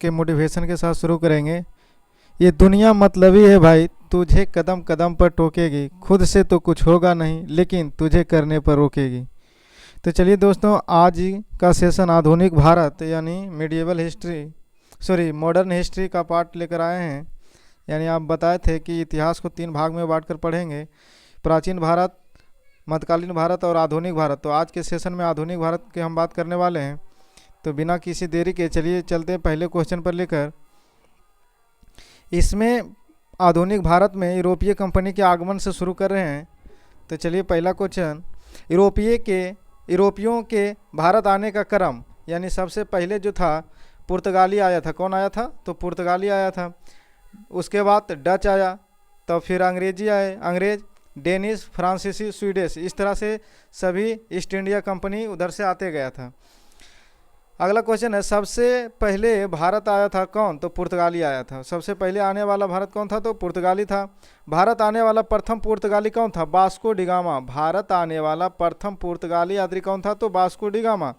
के मोटिवेशन के साथ शुरू करेंगे। ये दुनिया मतलबी है भाई, तुझे कदम कदम पर टोकेगी, खुद से तो कुछ होगा नहीं लेकिन तुझे करने पर रोकेगी। तो चलिए दोस्तों, आज का सेशन आधुनिक भारत यानी मिडिएवल हिस्ट्री मॉडर्न हिस्ट्री का पार्ट लेकर आए हैं। यानी आप बताए थे कि इतिहास को 3 भाग में बांट कर पढ़ेंगे, प्राचीन भारत, मध्यकालीन भारत और आधुनिक भारत। तो आज के सेशन में आधुनिक भारत के हम बात करने वाले हैं। तो बिना किसी देरी के चलिए चलते हैं पहले क्वेश्चन पर लेकर। इसमें आधुनिक भारत में यूरोपीय कंपनी के आगमन से शुरू कर रहे हैं। तो चलिए पहला क्वेश्चन, यूरोपियों के भारत आने का क्रम, यानी सबसे पहले जो था पुर्तगाली आया था। कौन आया था? तो पुर्तगाली आया था। उसके बाद डच आया, तो फिर अंग्रेजी आए, अंग्रेज, डेनिश, फ्रांसीसी, स्वीडिश, इस तरह से सभी ईस्ट इंडिया कंपनी उधर से आते गया था। अगला क्वेश्चन है, सबसे पहले भारत आया था कौन? तो पुर्तगाली आया था। सबसे पहले आने वाला भारत कौन था? तो पुर्तगाली था। भारत आने वाला प्रथम पुर्तगाली कौन था? Vasco D gamma. भारत आने वाला प्रथम पुर्तगाली यात्री कौन था? तो वास्को डी गामा।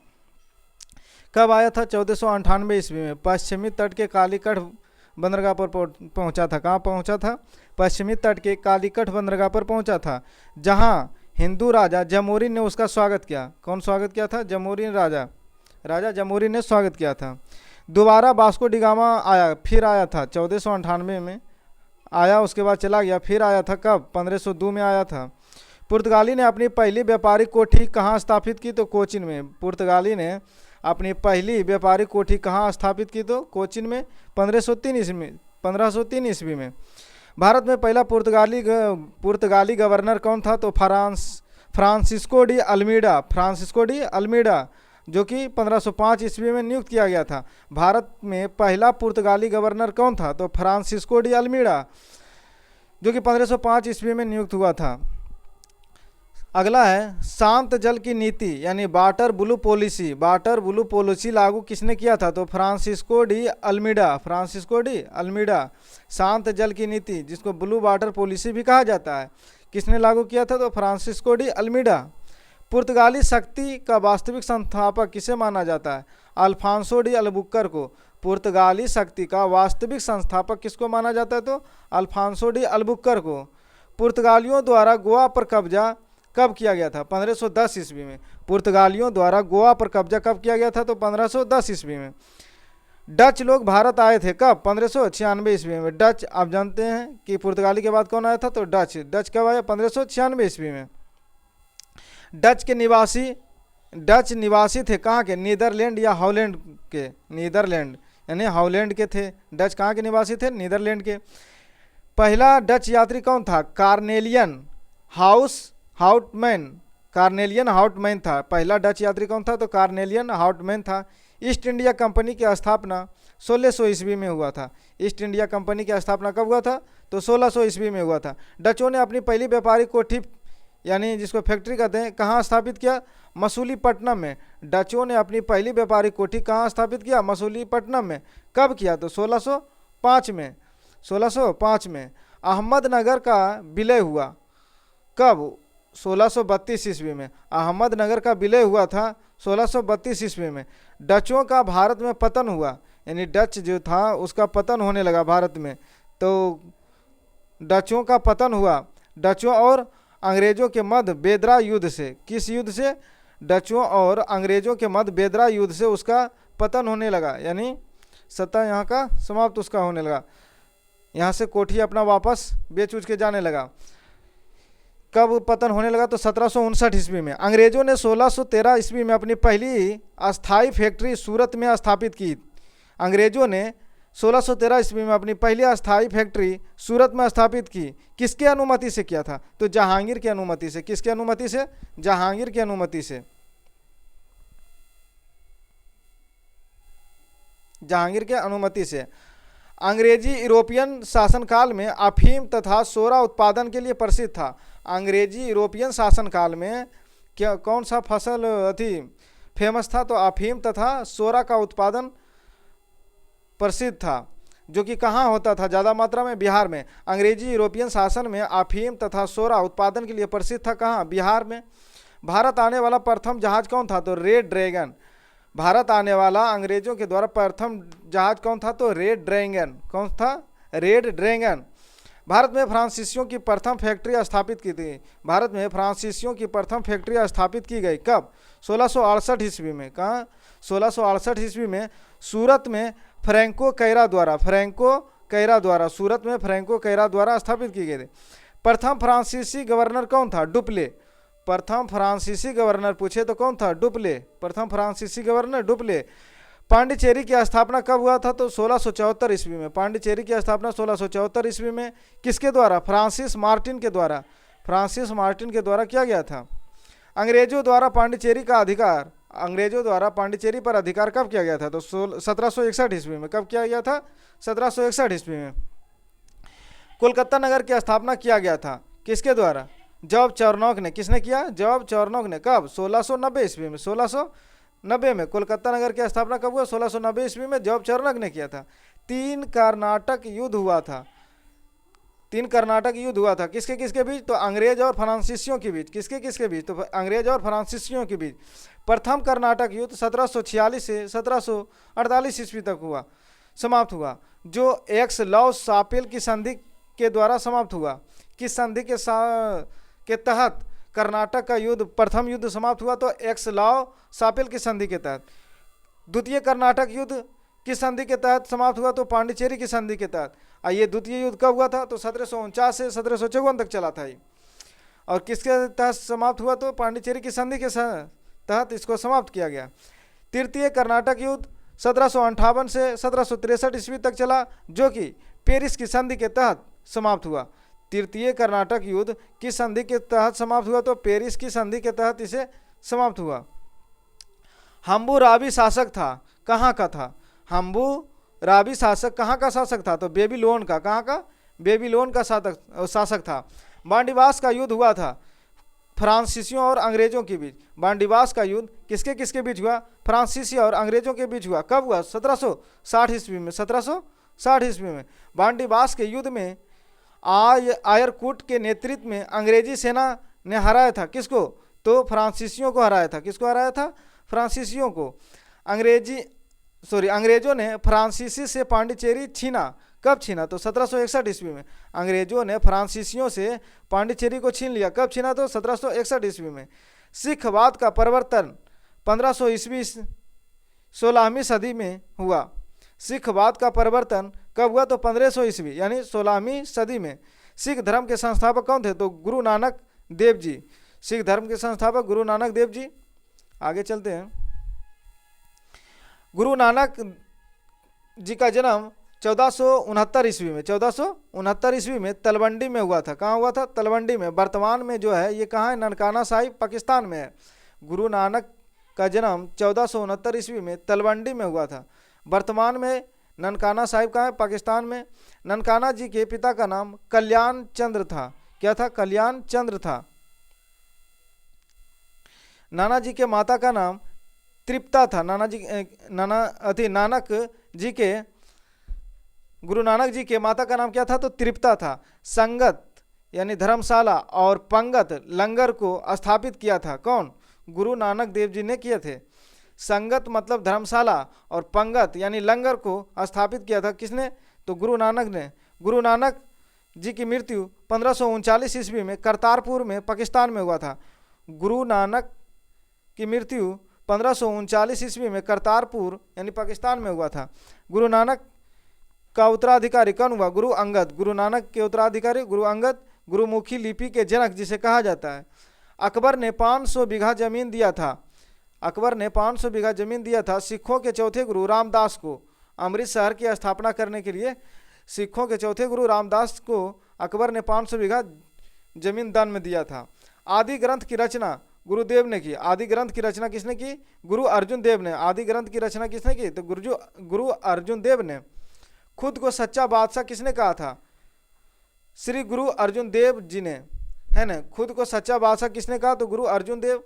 कब आया था? 1498 ईस्वी में। पश्चिमी तट के कालीकट बंदरगाह पर पहुंचा था। कहाँ पहुंचा था? पश्चिमी तट के कालीकट बंदरगाह पर पहुंचा था, जहां हिंदू राजा जमोरिन ने उसका स्वागत किया। कौन स्वागत किया था? जमोरिन राजा जमोरिन ने स्वागत किया था। दोबारा वास्को डी गामा आया, फिर आया था 1498 में आया, उसके बाद चला गया, फिर आया था कब? 1502 में आया था। पुर्तगाली ने अपनी पहली व्यापारिक कोठी कहाँ स्थापित की? तो कोचिन में। पुर्तगाली ने अपनी पहली व्यापारिक कोठी कहाँ स्थापित की? तो कोचिन में 1503 ईस्वी में। भारत में पहला पुर्तगाली गवर्नर कौन था? तो फ्रांसिस्को डी अल्मीडा, जो कि 1505 ईस्वी में नियुक्त किया गया था। भारत में पहला पुर्तगाली गवर्नर कौन था? तो फ्रांसिस्को डी अल्मीडा, जो कि 1505 ईस्वी में नियुक्त हुआ था। अगला है, शांत जल की नीति यानी वाटर ब्लू पॉलिसी लागू किसने किया था? तो फ्रांसिस्को डी अल्मीडा। शांत जल की नीति, जिसको ब्लू वाटर पॉलिसी भी कहा जाता है, किसने लागू किया था? तो फ्रांसिस्को डी अल्मीडा। पुर्तगाली शक्ति का वास्तविक संस्थापक किसे माना जाता है? अल्फांसो डी अल्बुकर को। पुर्तगाली शक्ति का वास्तविक संस्थापक किसको माना जाता है? तो अल्फांसो डी अल्बुकर को। पुर्तगालियों द्वारा गोवा पर कब्जा कब किया गया था? 1510 ईस्वी में। पुर्तगालियों द्वारा गोवा पर कब्जा कब किया गया था? तो 1510 ईस्वी में। डच लोग भारत आए थे कब? 1596 ईस्वी में। डच, आप जानते हैं कि पुर्तगाली के बाद कौन आया था? तो डच कब आया? 1596 ईस्वी में। डच निवासी थे कहाँ के? नीदरलैंड या हॉलैंड के। नीदरलैंड यानी हॉलैंड के थे। डच कहाँ के निवासी थे? नीदरलैंड के। पहला डच यात्री कौन था? कार्नेलियन हाउटमैन था। पहला डच यात्री कौन था? तो कार्नेलियन हाउटमैन था। ईस्ट इंडिया कंपनी की स्थापना 1600 ईस्वी में हुआ था। ईस्ट इंडिया कंपनी की स्थापना कब हुआ था? तो 1600 ईस्वी में हुआ था। डचों ने अपनी पहली व्यापारिक कोठी, यानी जिसको फैक्ट्री कहते हैं, कहाँ स्थापित किया? मसूलीपट्टनम में। डचों ने अपनी पहली व्यापारिक कोठी कहाँ स्थापित किया? मसूलीपट्टनम में। कब किया? तो 1605 में। अहमदनगर का विलय हुआ कब? 1632 ईस्वी में। अहमदनगर का विलय हुआ था 1632 ईस्वी में। डचों का भारत में पतन हुआ, यानी डच जो था उसका पतन होने लगा भारत में। तो डचों का पतन हुआ डचों और अंग्रेजों के मध्य बेदरा युद्ध से। किस युद्ध से? डचों और अंग्रेजों के मध्य बेदरा युद्ध से उसका पतन होने लगा, यानी सत्ता यहाँ का समाप्त उसका होने लगा। यहाँ से कोठी अपना वापस बेच उच के जाने लगा। कब पतन होने लगा? तो 1759 ईस्वी में। अंग्रेजों ने 1613 ईस्वी में अपनी पहली अस्थाई फैक्ट्री सूरत में स्थापित की। अंग्रेजों ने 1613 ईस्वी में अपनी पहली अस्थाई फैक्ट्री सूरत में स्थापित की। किसके अनुमति से किया था? तो जहांगीर की अनुमति से। किसके अनुमति से? जहांगीर की अनुमति से। जहांगीर के अनुमति से। अंग्रेजी यूरोपियन शासनकाल में अफीम तथा सोरा उत्पादन के लिए प्रसिद्ध था। अंग्रेजी यूरोपियन शासनकाल में क्या कौन सा फसल फेमस था? तो अफीम तथा सोरा का उत्पादन प्रसिद्ध था, जो कि कहाँ होता था ज़्यादा मात्रा में? बिहार में। अंग्रेजी यूरोपियन शासन में अफीम तथा सोरा उत्पादन के लिए प्रसिद्ध था। कहाँ? बिहार में। भारत आने वाला प्रथम जहाज कौन था? तो रेड ड्रैगन। भारत आने वाला अंग्रेजों के द्वारा प्रथम जहाज कौन था? तो रेड ड्रैगन। कौन था? Red dragon. भारत में फ्रांसीसियों की प्रथम फैक्ट्री स्थापित की थी। भारत में फ्रांसीसियों की प्रथम फैक्ट्री स्थापित की गई कब? 1668 ईस्वी में। कहाँ? 1668 ईस्वी में सूरत में फ्रैंको कैरा द्वारा, फ्रैंको कैरा द्वारा, सूरत में फ्रैंको कैरा द्वारा स्थापित की गई थी। प्रथम फ्रांसीसी गवर्नर कौन था? डुप्ले। प्रथम फ्रांसीसी गवर्नर पूछे तो कौन था? डुप्ले। प्रथम फ्रांसीसी गवर्नर डुप्ले। पांडिचेरी की स्थापना कब हुआ था? तो 1674 ईस्वी में। पांडिचेरी की स्थापना 1674 ईस्वी में किसके द्वारा? फ्रांसिस मार्टिन के द्वारा। फ्रांसिस मार्टिन के द्वारा किया गया था। अंग्रेजों द्वारा पांडिचेरी का अधिकार, अंग्रेजों द्वारा पांडिचेरी पर अधिकार कब किया गया था? तो 1761 ईस्वी में। कब किया गया था? 1761 ईस्वी में। कोलकाता नगर की स्थापना किया गया था किसके द्वारा? जॉब चार्नोक ने। किसने किया? जॉब चार्नोक ने। कब? 1690 ईस्वी में। 1690 में कोलकाता नगर की स्थापना कब हुआ? 1690 ईस्वी में जॉब चार्नोक ने किया था। 3 कर्नाटक युद्ध हुआ था। 3 कर्नाटक युद्ध हुआ था किसके किसके बीच? तो अंग्रेज और फ्रांसीसियों के बीच। किसके किसके बीच? तो अंग्रेज और फ्रांसीसियों के बीच। प्रथम कर्नाटक युद्ध 1746 से 1748 ईस्वी तक हुआ, समाप्त हुआ, जो एक्स लॉ शापेल की संधि के द्वारा समाप्त हुआ। किस संधि के तहत कर्नाटक का युद्ध, प्रथम युद्ध समाप्त हुआ? तो एक्स लॉ शापेल की संधि के तहत। द्वितीय कर्नाटक युद्ध किस संधि के तहत समाप्त हुआ? तो पांडिचेरी की संधि के तहत। ये द्वितीय युद्ध कब हुआ था? तो 1749 से 1754 तक चला था ये। और किसके तहत समाप्त हुआ? तो पांडिचेरी की संधि के तहत इसको समाप्त किया गया। तृतीय कर्नाटक युद्ध 1758 से 1763 ईस्वी तक चला, जो कि पेरिस की संधि के तहत समाप्त हुआ। तृतीय कर्नाटक युद्ध किस संधि के तहत समाप्त हुआ? तो पेरिस की संधि के तहत इसे समाप्त हुआ। हम्बुराबी शासक था, कहाँ का था? हम्बुराबी शासक कहाँ का शासक था? तो बेबीलोन का। कहाँ का? बेबीलोन का शासक था। बांडीवास का युद्ध हुआ था फ्रांसीसियों और अंग्रेजों के बीच। बांडीवास का युद्ध किसके किसके बीच हुआ? फ्रांसीसी और अंग्रेजों के बीच हुआ। कब हुआ? 1760 ईस्वी में। 1760 ईस्वी में बांडीवास के युद्ध में आयरकूट के नेतृत्व में अंग्रेजी सेना ने हराया था। किसको? तो फ्रांसीसियों को हराया था। किसको हराया था? फ्रांसीसियों को। अंग्रेजों ने फ्रांसीसी से पांडिचेरी छीना। कब छीना? तो 1761 ईस्वी में। अंग्रेजों ने फ्रांसीसियों से पांडिचेरी को छीन लिया। कब छीना? तो 1761 ईस्वी में। सिखवाद का प्रवर्तन 1500 ईस्वी 16वीं सदी में हुआ। सिखवाद का प्रवर्तन कब हुआ? तो 1500 ईस्वी यानी 16वीं सदी में। सिख धर्म के संस्थापक कौन थे? तो गुरु नानक देव जी। सिख धर्म के संस्थापक गुरु नानक देव जी। आगे चलते हैं। गुरु नानक जी का जन्म 1469 ईस्वी में, 1469 ईस्वी में तलवंडी में हुआ था। कहाँ हुआ था? तलवंडी में। वर्तमान में जो है ये कहाँ है? ननकाना साहिब पाकिस्तान में है। गुरु नानक का जन्म 1469 ईस्वी में तलवंडी में हुआ था। वर्तमान में ननकाना साहिब कहाँ है? पाकिस्तान में। ननकाना जी के पिता का नाम कल्याण चंद्र था। क्या था? कल्याण चंद्र था। नाना जी के माता का नाम तृप्ता था। गुरु नानक जी के माता का नाम क्या था? तो तृप्ता था। संगत यानी धर्मशाला और पंगत लंगर को स्थापित किया था। कौन? गुरु नानक देव जी ने किए थे। संगत मतलब धर्मशाला और पंगत यानी लंगर को स्थापित किया था। किसने? तो गुरु नानक ने। गुरु नानक जी की मृत्यु 1539 ईस्वी में करतारपुर में पाकिस्तान में हुआ था। गुरु नानक की मृत्यु 1539 ईस्वी में करतारपुर यानी पाकिस्तान में हुआ था। गुरु नानक का उत्तराधिकारी कौन हुआ? गुरु अंगद। गुरु नानक के उत्तराधिकारी गुरु अंगद, गुरुमुखी लिपि के जनक जिसे कहा जाता है। अकबर ने 500 बीघा जमीन दिया था। अकबर ने 500 बीघा जमीन दिया था सिखों के चौथे गुरु रामदास को। अमृत शहर की स्थापना करने के लिए सिखों के चौथे गुरु रामदास को अकबर ने 500 बीघा जमीन दान में दिया था। आदि ग्रंथ की रचना गुरुदेव ने की। आदि ग्रंथ की रचना किसने की? गुरु अर्जुन देव ने। आदि ग्रंथ की रचना किसने की? तो गुरु अर्जुन देव ने। खुद को सच्चा बादशाह किसने कहा था? श्री गुरु अर्जुन देव जी ने, है ना। खुद को सच्चा बादशाह किसने कहा? तो गुरु अर्जुन देव।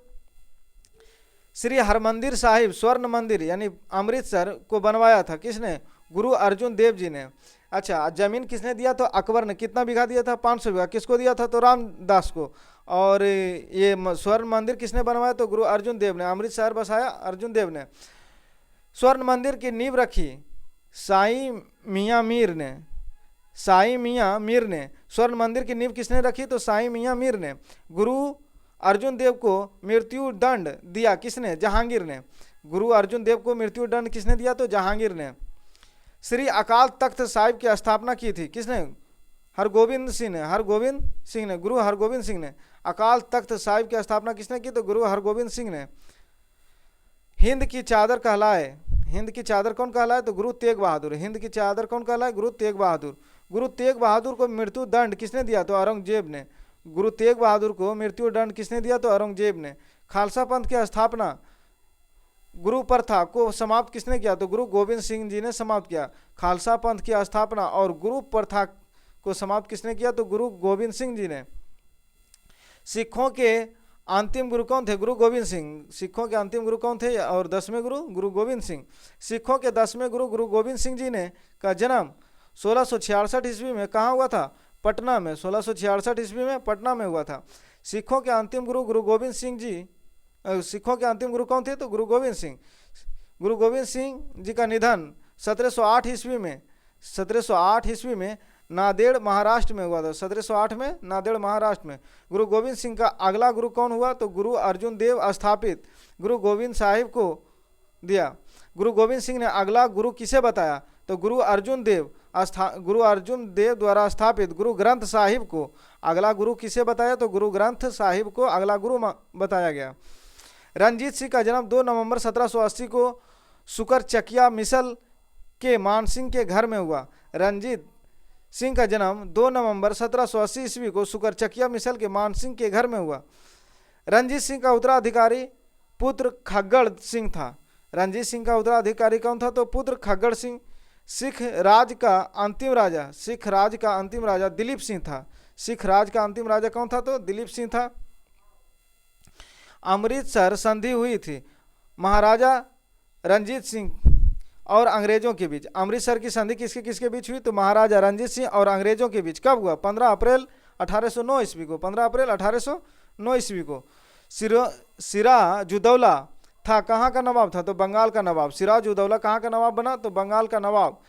श्री हरमंदिर साहिब स्वर्ण मंदिर यानी अमृतसर को बनवाया था। किसने? गुरु अर्जुन देव जी ने। अच्छा, जमीन किसने दिया? तो अकबर ने। कितना बीघा दिया था? 500 बीघा। किसको दिया था? तो रामदास को। और ये स्वर्ण मंदिर किसने बनवाया? तो गुरु अर्जुन देव ने। अमृतसर बसाया अर्जुन देव ने। स्वर्ण मंदिर की नींव रखी साई मियाँ मीर ने। स्वर्ण मंदिर की नींव किसने रखी? तो साई मियाँ मीर ने। गुरु अर्जुन देव को मृत्यु दंड दिया किसने? जहांगीर ने। गुरु अर्जुन देव को मृत्यु दंड किसने दिया? तो जहांगीर ने। श्री अकाल तख्त साहिब की स्थापना की थी किसने? हरगोविंद सिंह ने। हरगोविंद सिंह ने, गुरु हरगोविंद सिंह ने। अकाल तख्त साहिब की स्थापना किसने की? तो गुरु हरगोविंद सिंह ने। हिंद की चादर कहलाए, हिंद की चादर कौन कहलाए? तो गुरु तेग बहादुर। हिंद की चादर कौन कहलाए? गुरु तेग बहादुर। गुरु तेग बहादुर को मृत्यु दंड किसने दिया? तो औरंगजेब ने। गुरु तेग बहादुर को मृत्यु दंड किसने दिया? तो औरंगजेब ने। खालसा पंथ की स्थापना, गुरु प्रथा को समाप्त किसने किया? तो गुरु गोविंद सिंह जी ने समाप्त किया। खालसा पंथ की स्थापना और गुरु प्रथा को समाप्त किसने किया? तो गुरु गोविंद सिंह जी ने। सिखों के अंतिम गुरु कौन थे? गुरु गोविंद सिंह। सिखों के अंतिम गुरु कौन थे? और 10वें गुरु? गुरु गोविंद सिंह। सिखों के 10वें गुरु गुरु गोविंद सिंह जी ने का जन्म 1666 ईस्वी में कहाँ हुआ था? पटना में। 1666 ईस्वी में पटना में हुआ था। सिखों के अंतिम गुरु गुरु गोविंद सिंह जी, सिखों के अंतिम गुरु कौन थे? तो गुरु गोविंद सिंह। गुरु गोविंद सिंह जी का निधन 1708 ईस्वी में, 1708 ईस्वी में नांदेड़ महाराष्ट्र में हुआ था। 1708 में नांदेड़ महाराष्ट्र में। गुरु गोविंद सिंह का अगला गुरु कौन हुआ? तो गुरु अर्जुन देव स्थापित गुरु गोविंद साहिब को दिया। गुरु गोविंद सिंह ने अगला गुरु किसे बताया? तो गुरु अर्जुन देव द्वारा स्थापित गुरु ग्रंथ साहिब को अगला गुरु किसे बताया? तो गुरु ग्रंथ साहिब को अगला गुरु बताया गया। रंजीत सिंह का जन्म 2 नवंबर 1780 को सुकरचकिया मिसल के मान सिंह के घर में हुआ। रंजीत सिंह का जन्म 2 नवंबर 1780 ईस्वी को सुकरचकिया मिसल के मान सिंह के घर में हुआ। रंजीत सिंह का उत्तराधिकारी पुत्र खग्गड़ सिंह था। रंजीत सिंह का उत्तराधिकारी कौन था? तो पुत्र खग्गड़ सिंह। सिख राज का अंतिम राजा दिलीप सिंह था। सिख राज का अंतिम राजा कौन था? तो दिलीप सिंह था। अमृतसर संधि हुई थी महाराजा रंजीत सिंह और अंग्रेजों के बीच। अमृतसर की संधि किसके किसके बीच हुई? तो महाराजा रंजीत सिंह और अंग्रेजों के बीच। कब हुआ? 15 अप्रैल 1809 ईस्वी को। 15 अप्रैल 1809 ईस्वी को। सिराजुद्दौला था कहाँ का नवाब था? तो बंगाल का नवाब। सिराजुद्दौला कहाँ का नवाब बना? तो बंगाल का नवाब।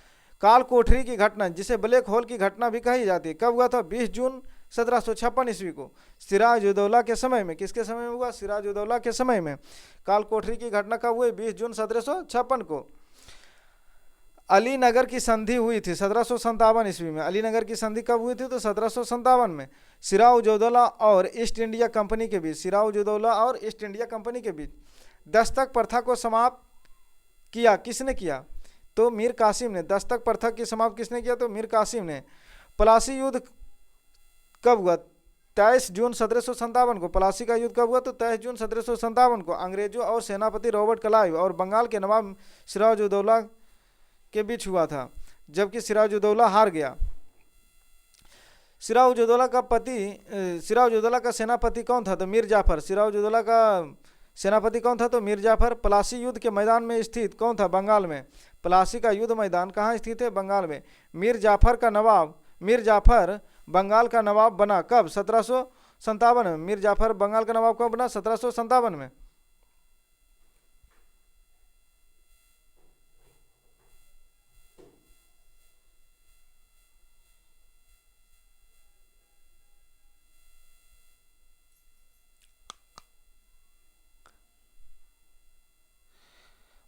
काल कोठरी की घटना, जिसे ब्लैक होल की घटना भी कही जाती है, कब हुआ था? 20 जून 1756 ईस्वी को। सिराजुद्दौला के समय में, किसके समय में हुआ? सिराजुद्दौला के समय में। काल कोठरी की घटना कब हुई? 20 जून 1756 को। अलीनगर की संधि हुई थी 1757 ईस्वी में। अलीनगर की संधि कब हुई थी? तो 1757 में। सिराजुद्दौला और ईस्ट इंडिया कंपनी के बीच। सिराजुद्दौला और ईस्ट इंडिया कंपनी के बीच। दस्तक प्रथा को समाप्त किया किसने किया? तो मीर कासिम ने। दस्तक प्रथा की समाप्त किसने किया? तो मीर कासिम ने। प्लासी युद्ध कब हुआ? 23 जून 1757 को। प्लासी का युद्ध कब हुआ? तो 23 जून 1757 को। अंग्रेजों और सेनापति रॉबर्ट क्लाइव और बंगाल के नवाब सिराजुद्दौला के बीच हुआ था, जबकि सिराजुद्दौला हार गया। सिराजुद्दौला का सेनापति कौन था? तो मीर जाफर। सिराजुद्दौला का सेनापति कौन था? तो मीर जाफर। प्लासी युद्ध के मैदान में स्थित कौन था? बंगाल में। प्लासी का युद्ध मैदान कहाँ स्थित है? बंगाल में। मीर जाफर बंगाल का नवाब बना कब? 1757 में। मीर जाफर बंगाल का नवाब कब बना? 1757 में।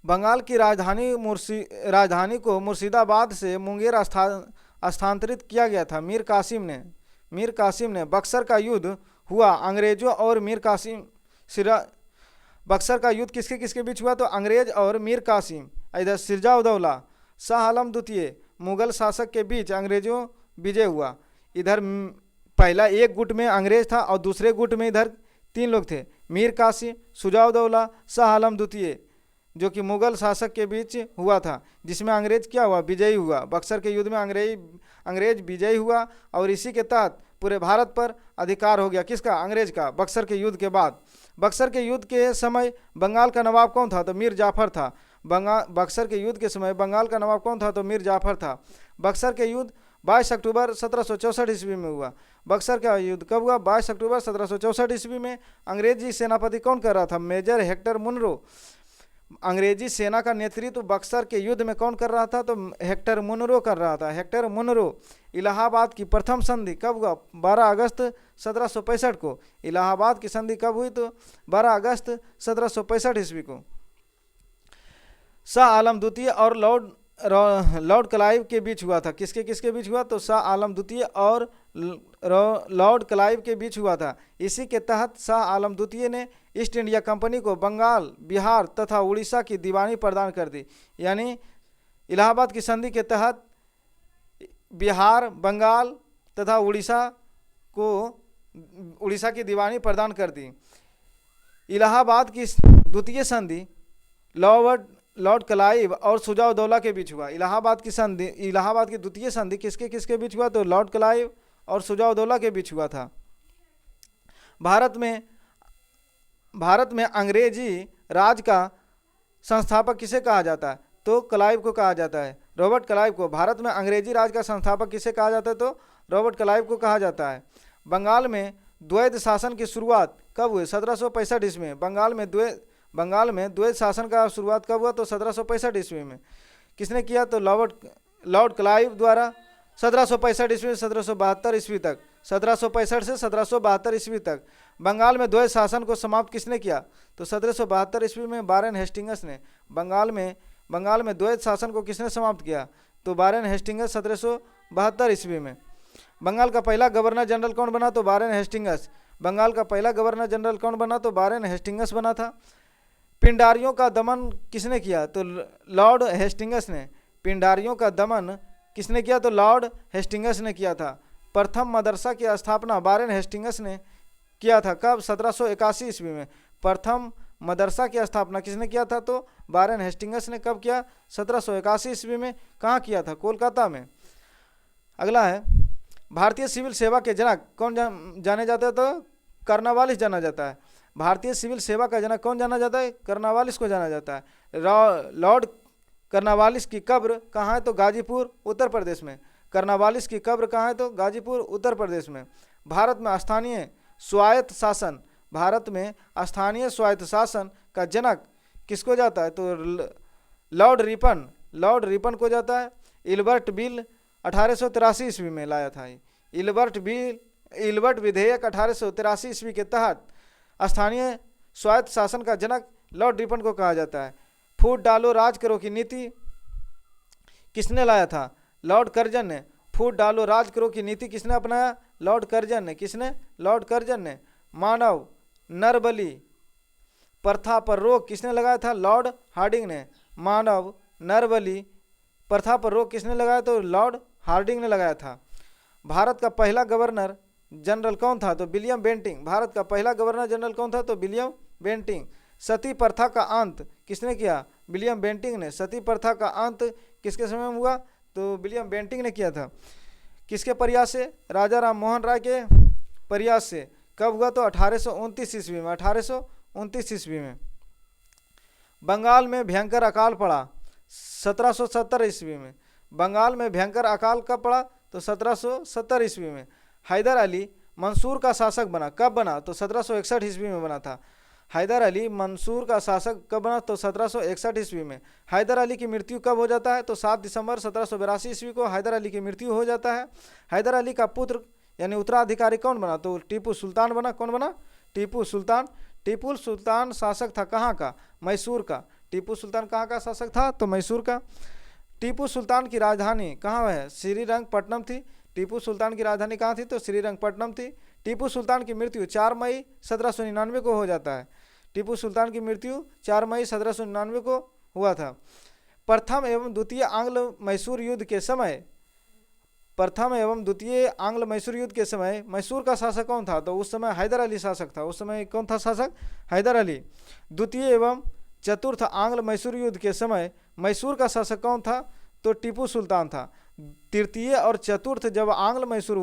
बंगाल की राजधानी को मुर्शिदाबाद से मुंगेर स्थानांतरित किया गया था मीर कासिम ने। बक्सर का युद्ध हुआ अंग्रेजों और बक्सर का युद्ध किसके किसके बीच हुआ? तो अंग्रेज और मीर कासिम। इधर सिराजुद्दौला शाह आलम द्वितीय मुगल शासक के बीच अंग्रेजों विजय हुआ। इधर पहला एक गुट में अंग्रेज था और दूसरे गुट में इधर 3 लोग थे, मीर कासिम, सिराजुद्दौला, शाह आलम द्वितीय, जो कि मुगल शासक के बीच हुआ था, जिसमें अंग्रेज क्या हुआ? विजयी हुआ। बक्सर के युद्ध में अंग्रेज विजयी हुआ और इसी के तहत पूरे भारत पर अधिकार हो गया किसका? अंग्रेज का। बक्सर के युद्ध के बाद, बक्सर के युद्ध के समय बंगाल का नवाब कौन था? तो मीर जाफर था। बक्सर के युद्ध के समय बंगाल का नवाब कौन था? तो मीर जाफर था। बक्सर के युद्ध 22 अक्टूबर 1764 ईस्वी में हुआ। बक्सर का युद्ध कब हुआ? 22 अक्टूबर 1764 ईस्वी में। अंग्रेजी सेनापति कौन कर रहा था? Major Hector Munro. अंग्रेजी सेना का नेतृत्व बक्सर के युद्ध में कौन कर रहा था? तो हेक्टर मुनरो कर रहा था। Hector Munro. इलाहाबाद की प्रथम संधि कब हुआ? 12 अगस्त 1765 को। इलाहाबाद की संधि कब हुई? तो 12 अगस्त 1765 ईस्वी को। शाह आलम द्वितीय और लॉर्ड क्लाइव के बीच हुआ था। किसके किसके बीच हुआ? तो शाह आलम द्वितीय और लॉर्ड क्लाइव के बीच हुआ था। इसी के तहत शाह आलम द्वितीय ने ईस्ट इंडिया कंपनी को बंगाल, बिहार तथा उड़ीसा की दीवानी प्रदान कर दी। यानी इलाहाबाद की संधि के तहत बिहार, बंगाल तथा उड़ीसा की दीवानी प्रदान कर दी। इलाहाबाद की द्वितीय संधि लॉर्ड क्लाइव और शुजा-उद-दौला के बीच हुआ। इलाहाबाद की द्वितीय संधि किसके किसके बीच हुआ? तो लॉर्ड क्लाइव और शुजा-उद-दौला के बीच हुआ था। भारत में अंग्रेजी राज का संस्थापक किसे कहा जाता है? तो क्लाइव को कहा जाता है, रॉबर्ट क्लाइव को। भारत में अंग्रेजी राज का संस्थापक किसे कहा जाता है? तो रॉबर्ट क्लाइव को कहा जाता है। बंगाल में द्वैध शासन की शुरुआत कब हुई? 1765 ईस्वी में। बंगाल में द्वैध शासन का शुरुआत कब हुआ? तो 1765 ईस्वी में। किसने किया? तो लॉर्ड क्लाइव द्वारा। 1765 ईस्वी से 1772 ईस्वी तक, 1765 से 1772 ईस्वी तक बंगाल में द्वैध शासन को समाप्त किसने किया? तो 1772 ईस्वी में वारेन हेस्टिंग्स ने बंगाल में द्वैध शासन को किसने समाप्त किया? तो वारेन हेस्टिंग्स 1772 ईस्वी में। बंगाल का पहला गवर्नर जनरल कौन बना? तो वारेन हेस्टिंग्स। बंगाल का पहला गवर्नर जनरल कौन बना? तो वारेन हेस्टिंग्स बना था। पिंडारियों का दमन किसने किया? तो लॉर्ड हेस्टिंग्स ने। पिंडारियों का दमन किसने किया? तो लॉर्ड हेस्टिंग्स ने किया था। प्रथम मदरसा की स्थापना वारेन हेस्टिंग्स ने किया था। कब? 1781 ईस्वी में। प्रथम मदरसा की स्थापना किसने किया था? तो वारेन हेस्टिंग्स ने। कब किया? 1781 ईस्वी में। कहाँ किया था? कोलकाता में। अगला है, भारतीय सिविल सेवा के जनक कौन जाने जाते हैं? तो कर्नवालिस जाना जाता है। भारतीय सिविल सेवा का जनक कौन जाना जाता है? कर्नवालिस को जाना जाता है। लॉर्ड कर्नवालिस की कब्र कहाँ है? तो गाजीपुर, उत्तर प्रदेश में। कर्नवालिस की कब्र कहाँ है? तो गाजीपुर, उत्तर प्रदेश में। भारत में स्थानीय स्वायत्त शासन का जनक किसको जाता है? तो लॉर्ड रिपन को जाता है। इल्बर्ट बिल 1883 ईस्वी में लाया था। इल्बर्ट विधेयक 1883 ईस्वी के तहत स्थानीय स्वायत्त शासन का जनक लॉर्ड रिपन को कहा जाता है। फूट डालो राज करो की नीति किसने लाया था? लॉर्ड कर्जन ने। फूट डालो राज करो की नीति किसने अपनाया? लॉर्ड कर्जन ने। किसने? लॉर्ड कर्जन ने। मानव नरबली प्रथा पर रोक किसने लगाया था? लॉर्ड हार्डिंग ने। मानव नरबली प्रथा पर रोक किसने लगाया? तो लॉर्ड हार्डिंग ने लगाया था। भारत का पहला गवर्नर जनरल कौन था? तो विलियम बेंटिंग। भारत का पहला गवर्नर जनरल कौन था? तो विलियम बेंटिंग। सती प्रथा का अंत किसने किया? विलियम बेंटिंग ने। सती प्रथा का अंत किसके समय में हुआ? तो विलियम बेंटिंग ने किया था। किसके प्रयास से? राजा राम मोहन राय के प्रयास से। कब हुआ? तो 1829 ईस्वी में। 1829 ईस्वी में। बंगाल में भयंकर अकाल पड़ा 1770 ईस्वी में। बंगाल में भयंकर अकाल कब पड़ा? तो 1770 ईस्वी में। हैदर अली मंसूर का शासक बना। कब बना? तो 1761 ईस्वी में बना था। हैदर अली मंसूर का शासक कब बना? तो 1761 ईस्वी में। हैदर अली की मृत्यु कब हो जाता है? तो 7 दिसंबर 1782 ईस्वी को हैदर अली की मृत्यु हो जाता है। हैदर अली का पुत्र यानी उत्तराधिकारी कौन बना? तो टीपू सुल्तान बना। कौन बना? टीपू सुल्तान। टीपू सुल्तान शासक था कहाँ का? मैसूर का। टीपू सुल्तान कहाँ का शासक था? तो मैसूर का। टीपू सुल्तान की राजधानी कहाँ है? श्रीरंगपट्टनम थी। टीपू सुल्तान की राजधानी कहाँ थी? तो श्रीरंगपट्टनम थी। टीपू सुल्तान की मृत्यु 4 मई 1799 को हो जाता है। टीपू सुल्तान की मृत्यु 4 मई 1799 को हुआ था। प्रथम एवं द्वितीय आंग्ल मैसूर युद्ध के समय मैसूर का शासक कौन था? तो उस समय हैदर अली शासक था। उस समय कौन था शासक? हैदर अली। द्वितीय एवं चतुर्थ आंग्ल मैसूर युद्ध के समय मैसूर का शासक कौन था? तो टीपू सुल्तान था। तृतीय और चतुर्थ जब आंग्ल मैसूर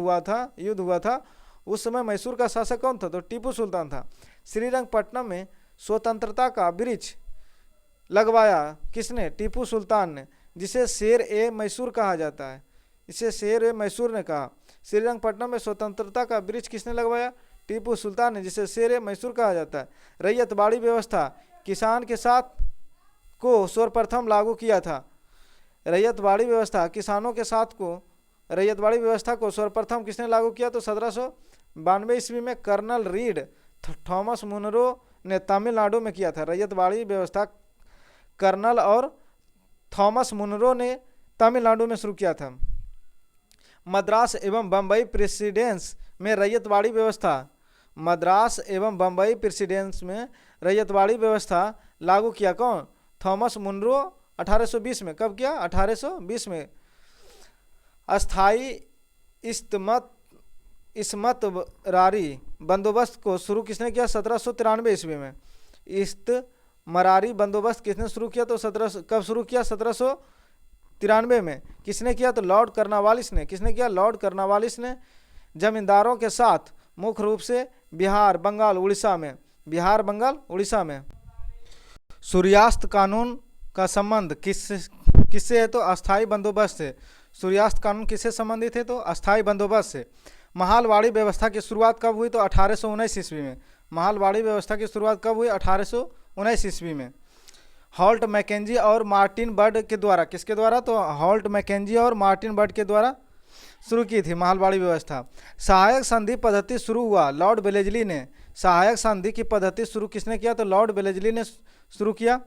युद्ध हुआ था उस समय मैसूर का शासक कौन था? तो टीपू सुल्तान था। श्रीरंगपट्टनम में स्वतंत्रता का वृक्ष लगवाया किसने? टीपू सुल्तान ने, जिसे शेर ए मैसूर कहा जाता है। इसे शेर ए मैसूर ने कहा। श्रीरंगपट्टनम में स्वतंत्रता का वृक्ष किसने लगवाया? टीपू सुल्तान ने, जिसे शेर ए मैसूर कहा जाता है। रैयतवाड़ी व्यवस्था किसान के साथ को सर्वप्रथम लागू किया था? रैयतवाड़ी व्यवस्था किसानों के साथ को रैयतवाड़ी व्यवस्था को सर्वप्रथम किसने लागू किया? तो 1792 ईस्वी में कर्नल रीड थॉमस मुनरो ने तमिलनाडु में किया था। रैयतवाड़ी व्यवस्था कर्नल और थॉमस मुनरो ने तमिलनाडु में शुरू किया था। मद्रास एवं बम्बई प्रेसिडेंस में रैयतवाड़ी व्यवस्था मद्रास एवं बम्बई प्रेसिडेंस में रैयतवाड़ी व्यवस्था लागू किया कौन? थॉमस मुनरो 1820 में। कब किया? 1820 में। अस्थाई इस्मतरारी बंदोबस्त को शुरू किसने किया? 1793 ईस्वी में। इस्मतरारी बंदोबस्त किसने शुरू किया? तो कब शुरू किया? 1793 में। किसने किया? तो लॉर्ड कर्नवालिस ने। किसने किया? लॉर्ड कर्नवालिस ने। जमींदारों के साथ मुख्य रूप से बिहार, बंगाल, उड़ीसा में। सूर्यास्त कानून का संबंध किससे है? तो अस्थाई बंदोबस्त से। सूर्यास्त कानून किससे संबंधित है? तो अस्थाई बंदोबस्त से। महालवाड़ी व्यवस्था की शुरुआत कब हुई? तो 1819 ईस्वी में। महालवाड़ी व्यवस्था की शुरुआत कब हुई? 1819 ईस्वी में। हॉल्ट मैकेंजी और मार्टिन बर्ड के द्वारा। किसके द्वारा? तो हॉल्ट मैकेंजी और मार्टिन बर्ड के द्वारा शुरू की थी महालवाड़ी व्यवस्था। सहायक संधि पद्धति शुरू हुआ लॉर्ड वेलेजली ने। सहायक संधि की पद्धति शुरू किसने किया? तो लॉर्ड वेलेजली ने शुरू किया।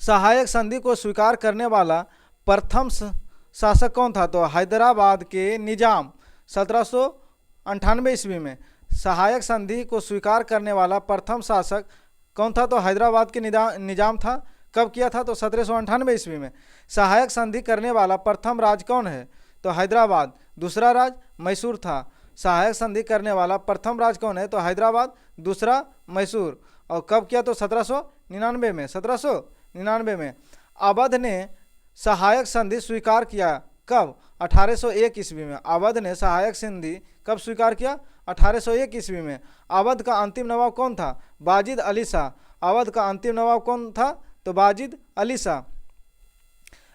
सहायक संधि को स्वीकार करने वाला प्रथम शासक कौन था? तो हैदराबाद के निजाम 1798 ईस्वी में। सहायक संधि को स्वीकार करने वाला प्रथम शासक कौन था? तो हैदराबाद के निजाम था। कब किया था? तो 1798 ईस्वी में। सहायक संधि करने वाला प्रथम राज्य कौन है? तो हैदराबाद। दूसरा राज्य मैसूर था। सहायक संधि करने वाला प्रथम राज्य कौन है? तो हैदराबाद, दूसरा मैसूर। और कब किया? तो 1799 में। 1799 में। अवध ने सहायक संधि स्वीकार किया। कब? 1801 ईस्वी में। अवध ने सहायक संधि कब स्वीकार किया? 1801 ईस्वी में। अवध का अंतिम नवाब कौन था? बाजिद अली शाह। अवध का अंतिम नवाब कौन था? तो बाजिद अली शाह।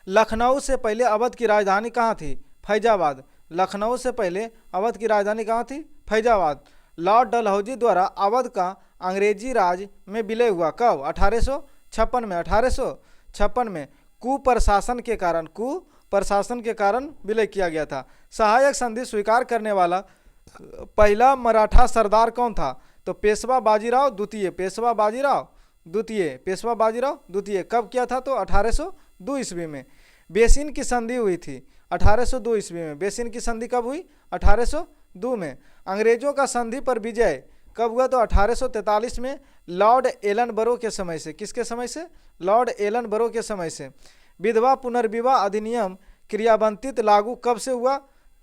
लखनऊ से पहले अवध की राजधानी कहाँ थी? फैजाबाद। लखनऊ से पहले अवध की राजधानी कहाँ थी? फैजाबाद। लॉर्ड डलहौजी द्वारा अवध का अंग्रेजी राज में विलय हुआ। कब? 1856 में। 1856 में कुप्रशासन के कारण विलय किया गया था। सहायक संधि स्वीकार करने वाला पहला मराठा सरदार कौन था? तो पेशवा बाजीराव द्वितीय। कब किया था? तो 1802 ईस्वी में। बेसिन की संधि हुई थी 1802 ईस्वी में। बेसिन की संधि कब हुई? 1802 में। अंग्रेजों का संधि पर विजय कब हुआ? तो 1843 में लॉर्ड एलनबरो के समय से। किसके समय से? लॉर्ड एलनबरो के समय से। विधवा पुनर्विवाह अधिनियम क्रियान्वित लागू कब से हुआ?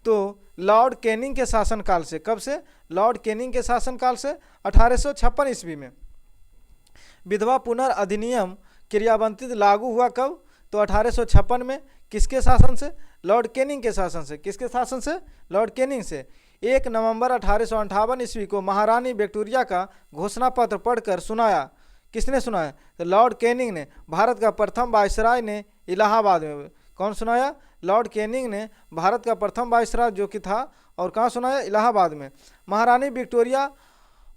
तो लॉर्ड कैनिंग के शासनकाल से। कब से? लॉर्ड कैनिंग के शासनकाल से 1856 ईस्वी में। विधवा पुनर्अधिनियम क्रियान्वित लागू हुआ कब? तो 1856 में। किसके शासन से? लॉर्ड कैनिंग के शासन से। किसके शासन से? लॉर्ड कैनिंग से। 1 नवंबर 1858 ईस्वी को महारानी विक्टोरिया का घोषणा पत्र पढ़कर सुनाया। किसने सुनाया? तो लॉर्ड कैनिंग ने। भारत का प्रथम वायसराय ने इलाहाबाद में। कौन सुनाया? लॉर्ड कैनिंग ने भारत का प्रथम वायसराय जो कि था, और कहाँ सुनाया? इलाहाबाद में। महारानी विक्टोरिया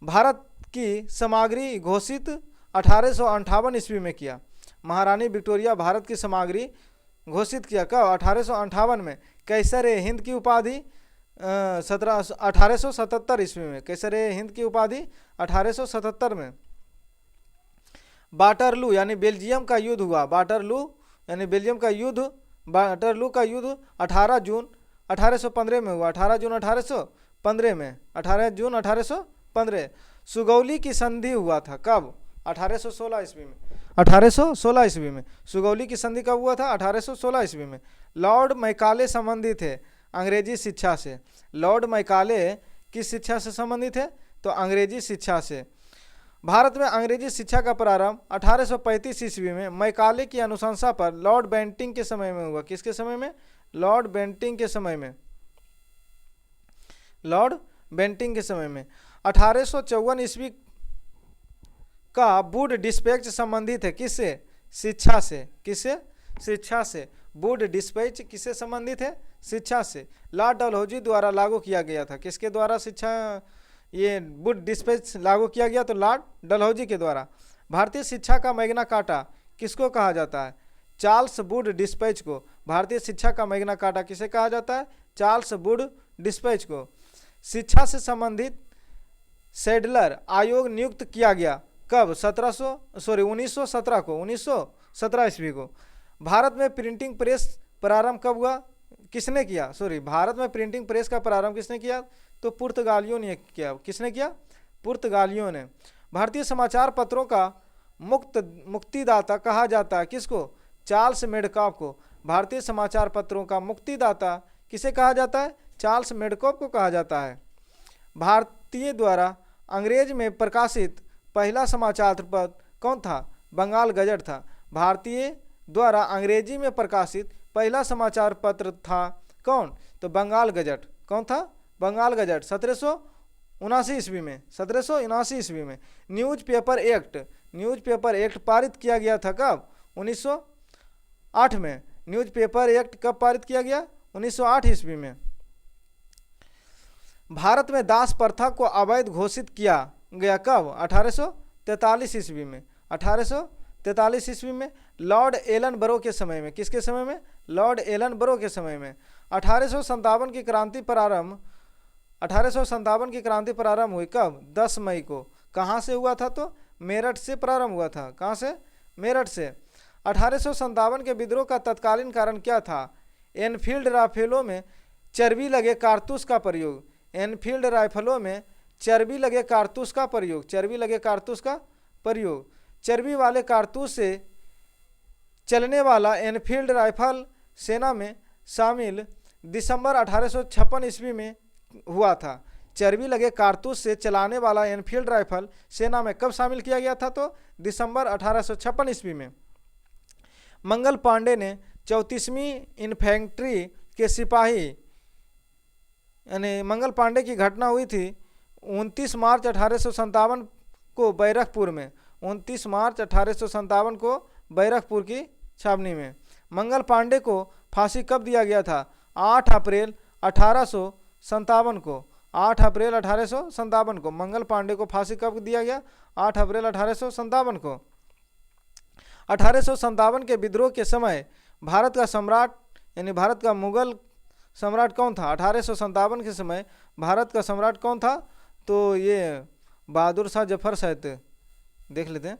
भारत की सामग्री घोषित 1858 ईस्वी में किया। महारानी विक्टोरिया भारत की सामग्री घोषित किया। कब? 1858 में। कैसर हिंद की उपाधि 1877 ईस्वी में। कैसर हिंद की उपाधि 1877 में। वाटरलू यानी बेल्जियम का युद्ध हुआ। वाटरलू का युद्ध 18 जून 1815 में हुआ। 18 जून 1815 में। 18 जून 1815। सुगौली की संधि हुआ था। कब? 1816 ईस्वी में। 1816 ईस्वी में। सुगौली की संधि कब हुआ था? 1816 ईस्वी में। लॉर्ड मैकाले संबंधित है अंग्रेजी शिक्षा से। लॉर्ड मैकाले किस शिक्षा से संबंधित है? तो अंग्रेजी शिक्षा से। भारत में अंग्रेजी शिक्षा का प्रारंभ 1835 ईस्वी में मैकाले की अनुशंसा पर लॉर्ड बेंटिंग के समय में हुआ। किसके समय में? लॉर्ड बेंटिंग के समय में। लॉर्ड बेंटिंग के समय में। 1854 ईस्वी का वुड डिस्पैच संबंधित है। किससे? शिक्षा से। किससे? शिक्षा से। वुड डिस्पैच किससे संबंधित है? शिक्षा से। लॉर्ड डलहौजी द्वारा लागू किया गया था। किसके द्वारा शिक्षा ये वुड डिस्पैच लागू किया गया? तो लॉर्ड डलहौजी के द्वारा। भारतीय शिक्षा का मैग्ना कार्टा किसको कहा जाता है? चार्ल्स वुड डिस्पैच को। भारतीय शिक्षा का मैग्ना कार्टा किसे कहा जाता है? चार्ल्स वुड डिस्पैच को। शिक्षा से संबंधित सैडलर आयोग नियुक्त किया गया कब? 1917 को, 1917 ईस्वी को। भारत में प्रिंटिंग प्रेस प्रारंभ कब हुआ? किसने किया? भारत में प्रिंटिंग प्रेस का प्रारंभ किसने किया? तो पुर्तगालियों ने किया। किसने किया? पुर्तगालियों ने। भारतीय समाचार पत्रों का मुक्तिदाता कहा जाता है किसको? चार्ल्स मेडकॉफ को। भारतीय समाचार पत्रों का मुक्तिदाता किसे कहा जाता है? चार्ल्स मेडकॉफ को कहा जाता है। भारतीय द्वारा अंग्रेज में प्रकाशित पहला समाचार पत्र कौन था? बंगाल गजट था। भारतीय द्वारा अंग्रेजी में प्रकाशित पहला समाचार पत्र था कौन? तो बंगाल गजट। कौन था? बंगाल गजट। 1779 ईस्वी में, 1779 ईस्वी में। न्यूज़पेपर एक्ट पारित किया गया था कब? 1908 में। न्यूज़पेपर एक्ट कब पारित किया गया? 1908 ईस्वी में। भारत में दास प्रथा को अवैध घोषित किया गया कब? 1843 ईस्वी में। 1843 ईस्वी में लॉर्ड एलन बरो के समय में। किसके समय में? लॉर्ड एलन बरो के समय में। 1857 की क्रांति प्रारंभ 1857 की क्रांति प्रारंभ हुई कब? 10 मई को। कहाँ से हुआ था? तो मेरठ से प्रारंभ हुआ था। कहाँ से? मेरठ से। 1857 के विद्रोह का तत्कालीन कारण क्या था? एनफील्ड राइफलों में चर्बी लगे कारतूस का प्रयोग। एनफील्ड राइफलों में चर्बी लगे कारतूस का प्रयोग। चर्बी लगे कारतूस का प्रयोग। चर्बी वाले कारतूस से चलने वाला एनफील्ड राइफल सेना में शामिल दिसंबर 1856 ईस्वी में हुआ था। चर्बी लगे कारतूस से चलाने वाला एनफील्ड राइफल सेना में कब शामिल किया गया था? तो दिसंबर 1856 ईस्वी में। मंगल पांडे ने 34वीं इन्फेंट्री के सिपाही यानी मंगल पांडे की घटना हुई थी 29 मार्च 1857 को बैरकपुर में। 29 मार्च 1857 को बैरकपुर की छावनी में। मंगल पांडे को फांसी कब दिया गया था? 8 अप्रैल 1857 को। 8 अप्रैल 1857 को मंगल पांडे को फांसी कब दिया गया? 8 अप्रैल 1857 को। 1857 के विद्रोह के समय भारत का सम्राट यानी भारत का मुगल सम्राट कौन था? 1857 के समय भारत का सम्राट कौन था? तो ये बहादुर शाह जफर शायद, देख लेते हैं।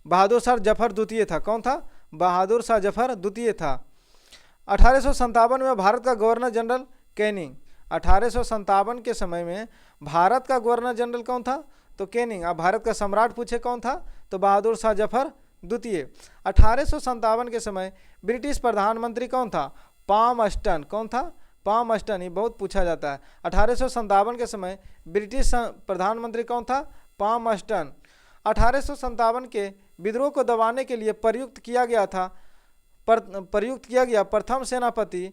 बहादुर शाह जफर द्वितीय था। कौन था? बहादुर शाह जफर द्वितीय था। 1857 में भारत का गवर्नर जनरल कैनिंग। 1857 के समय में भारत का गवर्नर जनरल कौन था? तो कैनिंग। अब भारत का सम्राट पूछे कौन था? तो बहादुर शाह जफर द्वितीय। 1857 के समय ब्रिटिश प्रधानमंत्री कौन था? पामस्टन। कौन था? पामस्टन। ये बहुत पूछा जाता है। 1857 के समय ब्रिटिश प्रधानमंत्री कौन था? पामस्टन। 1857 के विद्रोह को दबाने के लिए प्रयुक्त किया गया प्रथम सेनापति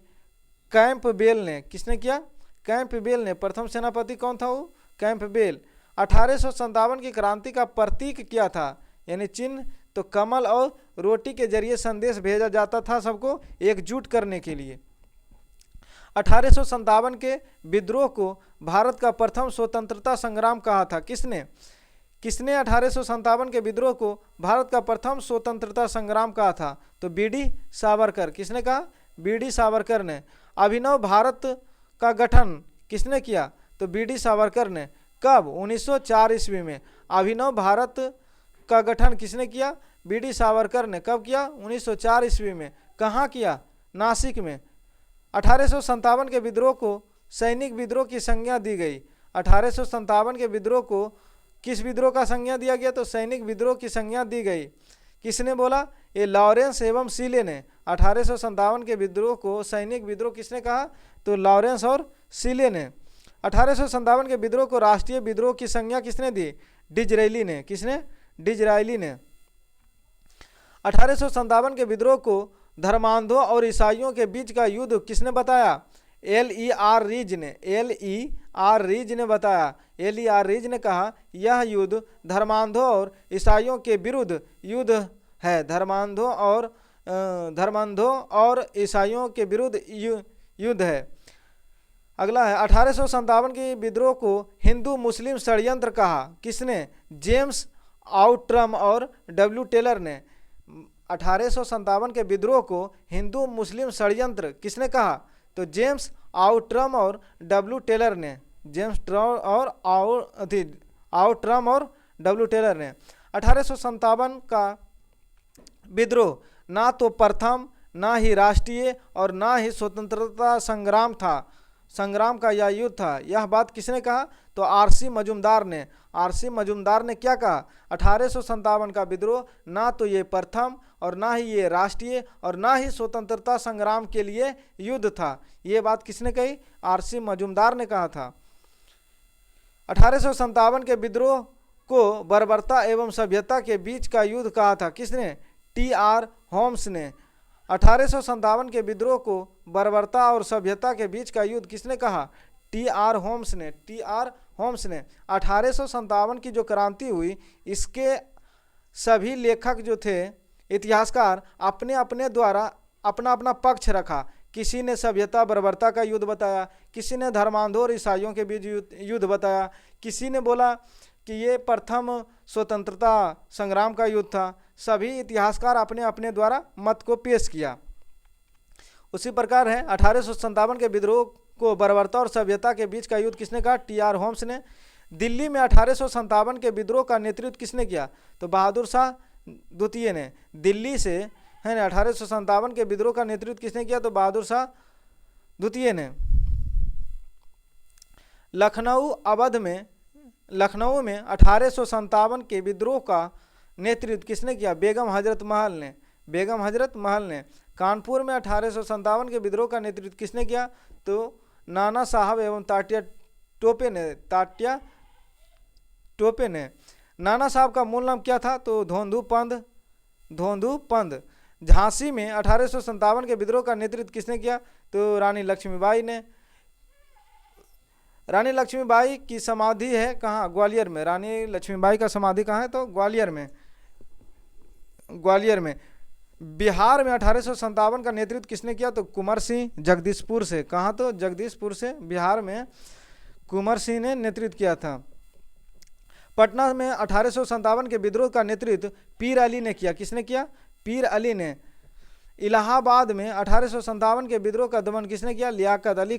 कैंपबेल ने। किसने किया? कैंपबेल ने। प्रथम सेनापति कौन था? वो कैंपबेल। 1857 की क्रांति का प्रतीक क्या था यानी चिन्ह? तो कमल और रोटी के जरिए संदेश भेजा जाता था सबको एकजुट करने के लिए। 1857 के विद्रोह को भारत का प्रथम स्वतंत्रता संग्राम कहा था। किसने? 1857 के विद्रोह को भारत का प्रथम स्वतंत्रता संग्राम कहा था? तो बीडी सावरकर। किसने कहा? बीडी सावरकर ने। अभिनव भारत का गठन किसने किया? तो बीडी सावरकर ने। कब? 1904 ईस्वी में। अभिनव भारत का गठन किसने किया? बीडी सावरकर ने। कब किया? 1904 ईस्वी में। कहाँ किया? नासिक में। 1857 के विद्रोह को सैनिक विद्रोह की संज्ञा दी गई। 1857 के विद्रोह को किस विद्रोह का संज्ञा दिया गया? तो सैनिक विद्रोह की संज्ञा दी गई। किसने बोला? ये लॉरेंस एवं सीले ने। 1857 के विद्रोह को सैनिक विद्रोह किसने कहा? तो लॉरेंस और सीले ने। 1857 के विद्रोह को राष्ट्रीय विद्रोह की संज्ञा किसने दी? डिजरायली ने। किसने? डिजरायली ने। 1857 के विद्रोह को धर्मांधों और ईसाइयों के बीच का युद्ध किसने बताया? L.E.R. रीज ने। L.E.R. रीज ने बताया। L.E.R. रीज ने कहा यह युद्ध धर्मांधों और ईसाइयों के विरुद्ध युद्ध है। धर्मांधों और ईसाइयों के विरुद्ध युद्ध है। अगला है 1857 के विद्रोह को हिंदू मुस्लिम षड्यंत्र कहा। किसने? जेम्स आउट्रम और W. टेलर ने। 1857 के विद्रोह को हिंदू मुस्लिम षड्यंत्र किसने कहा? तो जेम्स आउट्रम और डब्ल्यू टेलर ने। जेम्स ट्रम और आउट्रम और डब्ल्यू टेलर ने। 1857 का विद्रोह ना तो प्रथम, ना ही राष्ट्रीय और ना ही स्वतंत्रता संग्राम था, संग्राम का यह युद्ध था। यह बात किसने कहा? तो आरसी मजूमदार ने। आरसी मजूमदार ने क्या कहा? 1857 का विद्रोह ना तो ये प्रथम और ना ही ये राष्ट्रीय और ना ही स्वतंत्रता संग्राम के लिए युद्ध था। ये बात किसने कही? आरसी मजूमदार ने कहा था। 1857 के विद्रोह को बर्बरता एवं सभ्यता के बीच का युद्ध कहा था। किसने? टी.आर. होम्स ने। 1857 के विद्रोह को बर्बरता और सभ्यता के बीच का युद्ध किसने कहा? टी.आर. होम्स ने। टी.आर. होम्स ने। 1857 की जो क्रांति हुई, इसके सभी लेखक जो थे, इतिहासकार, अपने अपने द्वारा अपना अपना पक्ष रखा। किसी ने सभ्यता बर्बरता का युद्ध बताया, किसी ने धर्मांधों और ईसाइयों के बीच युद्ध बताया, किसी ने बोला कि ये प्रथम स्वतंत्रता संग्राम का युद्ध था। सभी इतिहासकार अपने अपने द्वारा मत को पेश किया। उसी प्रकार है 1857 के विद्रोह को बर्बरता और सभ्यता के बीच का युद्ध किसने कहा? टी.आर. होम्स ने। दिल्ली में 1857 के विद्रोह का नेतृत्व किसने किया? तो बहादुर शाह द्वितीय ने। दिल्ली से है ना 1857 के विद्रोह का नेतृत्व किसने किया? तो बहादुर शाह द्वितीय ने। लखनऊ में 1857 के विद्रोह का नेतृत्व किसने किया? बेगम हजरत महल ने। बेगम हजरत महल ने। कानपुर में 1857 के विद्रोह का नेतृत्व किसने किया? तो नाना साहब एवं तात्या टोपे ने। नाना साहब का मूल नाम क्या था? तो धोंधू पंद। झांसी में 1857 के विद्रोह का नेतृत्व किसने किया? तो रानी लक्ष्मीबाई ने। रानी लक्ष्मीबाई की समाधि है कहाँ? ग्वालियर में। रानी लक्ष्मीबाई का समाधि कहाँ है? तो ग्वालियर में। बिहार में 1857 का नेतृत्व किसने किया? तो कुंवर सिंह जगदीशपुर से। कहाँ? तो जगदीशपुर से बिहार में कुंवर सिंह ने नेतृत्व किया था। पटना में 1857 के विद्रोह का नेतृत्व पीर अली ने किया। किसने किया? पीर अली ने। इलाहाबाद में 1857 के विद्रोह का दमन किसने किया? लियाकत अली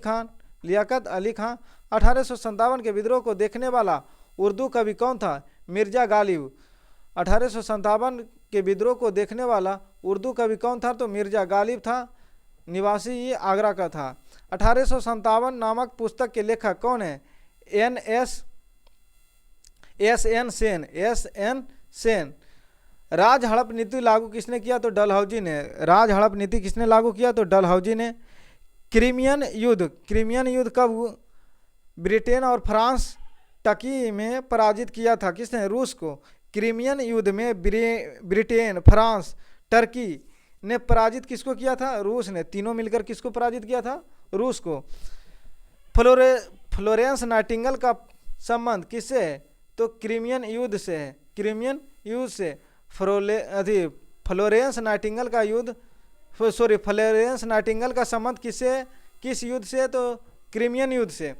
खान। 1857 के विद्रोह को देखने वाला उर्दू कवि कौन था? मिर्जा गालिब। 1857 के विद्रोह को देखने वाला उर्दू कवि कौन था? तो मिर्जा गालिब था। निवासी ये आगरा का था। 1857 नामक पुस्तक के लेखक कौन है? S N Sen. राज हड़प नीति लागू किसने किया? तो डलहौजी ने। राज हड़प नीति किसने लागू किया? तो डलहौजी ने। क्रीमियन युद्ध कब? ब्रिटेन और फ्रांस टर्की में पराजित किया था। किसने? रूस को। क्रीमियन युद्ध में ब्रिटेन, फ्रांस, टर्की ने पराजित किसको किया था? रूस ने। तीनों मिलकर किसको पराजित किया था? रूस को। फ्लोरेंस नाइटिंगेल का संबंध किससे है? तो क्रीमियन युद्ध से है। क्रीमियन युद्ध से। फ्लोरेंस नाइटिंगेल का संबंध किससे? किस युद्ध से? तो क्रीमियन युद्ध से।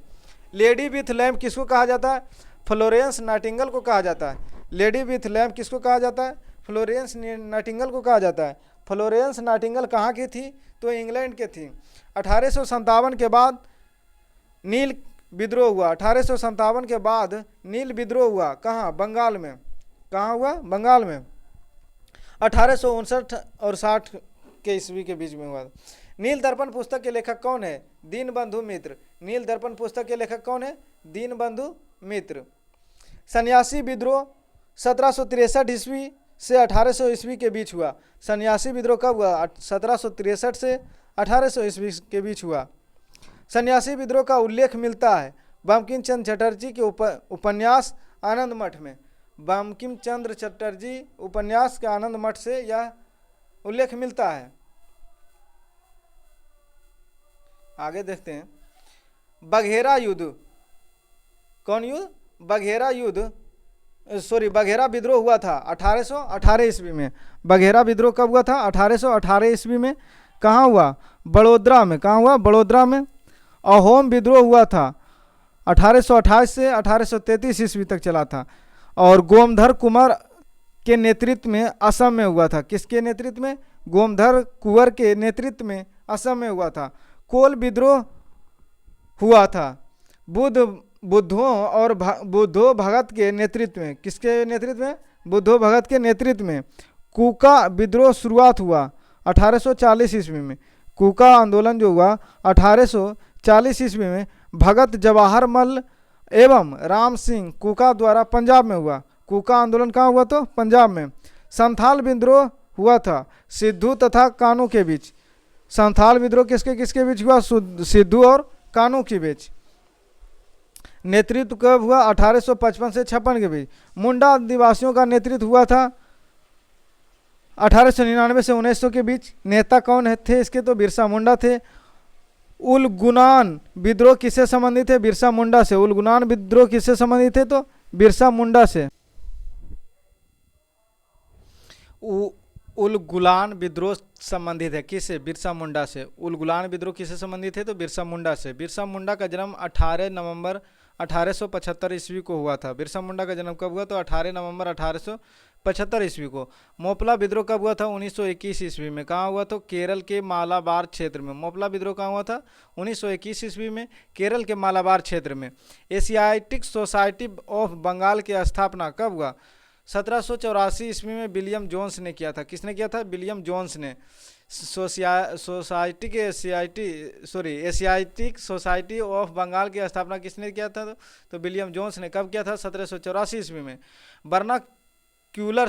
लेडी विथ लैम्प किसको कहा जाता है? फ्लोरेंस नाइटिंगेल को कहा जाता है। लेडी विथ लैम्प किसको कहा जाता है? फ्लोरेंस नाइटिंगेल को कहा जाता है। फ्लोरेंस नाइटिंगेल कहाँ की थी? तो इंग्लैंड के थी। 1857 के बाद नील विद्रोह हुआ। 1857 के बाद नील विद्रोह हुआ। कहाँ? बंगाल में। कहाँ हुआ? बंगाल में। 1859 और 60 के ईस्वी के बीच में हुआ। नील दर्पण पुस्तक के लेखक कौन है? दीनबंधु मित्र। नील दर्पण पुस्तक के लेखक कौन है? दीनबंधु मित्र। सन्यासी विद्रोह 1763 ईस्वी से 1800 ईस्वी के बीच हुआ। सन्यासी विद्रोह कब हुआ? 1763 से 1800 ईस्वी के बीच हुआ। सन्यासी विद्रोह का उल्लेख मिलता है बंकिम चंद्र चटर्जी के उपन्यास आनंद मठ में। बंकिम चंद्र चटर्जी उपन्यास के आनंद मठ से यह उल्लेख मिलता है। आगे देखते हैं। बघेरा युद्ध। कौन युद्ध? बघेरा विद्रोह हुआ था 1818 ईस्वी में। बघेरा विद्रोह कब हुआ था? 1818 ईस्वी में। कहाँ हुआ? बड़ोदरा में। कहाँ हुआ? बड़ोदरा में। अहोम विद्रोह हुआ था 1828 से 1833 ईस्वी तक चला था। और गोमधर कुमार के नेतृत्व में असम में हुआ था। किसके नेतृत्व में? गोमधर कुंवर के नेतृत्व में असम में हुआ था। कोल विद्रोह हुआ था बुद्धो भगत के नेतृत्व में। किसके नेतृत्व में? बुद्धो भगत के नेतृत्व में। कूका विद्रोह शुरुआत हुआ 1840 ईस्वी में। कूका आंदोलन जो हुआ 1840 ईस्वी में भगत जवाहर मल एवं राम सिंह कूका द्वारा पंजाब में हुआ। कूका आंदोलन कहाँ हुआ? तो पंजाब में। संथाल विद्रोह हुआ था सिद्धू तथा कानू के बीच। संथाल विद्रोह किसके किसके बीच हुआ? सिद्धू और कानू के बीच। नेतृत्व कब हुआ? 1855 से 56 के बीच। मुंडा आदिवासियों का नेतृत्व हुआ था 1899 से 1900 के बीच। नेता कौन थे इसके? तो बिरसा मुंडा थे। उलगुनान विद्रोह किससे संबंधित है? बिरसा मुंडा से। उलगुनान विद्रोह किससे संबंधित है? तो बिरसा मुंडा से। उलगुलान विद्रोह संबंधित है किससे? बिरसा मुंडा से। उलगुलान विद्रोह किससे संबंधित है? तो बिरसा मुंडा से। बिरसा मुंडा का जन्म 18 नवंबर 1875 ईस्वी को हुआ था। बिरसा मुंडा का जन्म कब हुआ? तो 18 नवंबर 1875 ईस्वी को। मोपला विद्रोह कब हुआ था? 1921 ईस्वी में। कहाँ हुआ? तो केरल के मालाबार क्षेत्र में। मोपला विद्रोह कहाँ हुआ था? 1921 ईस्वी में केरल के मालाबार क्षेत्र में। एशियाटिक सोसाइटी ऑफ बंगाल की स्थापना कब हुआ? 1784 ईस्वी में विलियम जोन्स ने किया था। किसने किया था? विलियम जोन्स ने। एशियाटिक सोसाइटी ऑफ बंगाल की स्थापना किसने किया था? तो विलियम जोन्स ने। कब किया था? 1784 ईस्वी में। बर्नाक्यूलर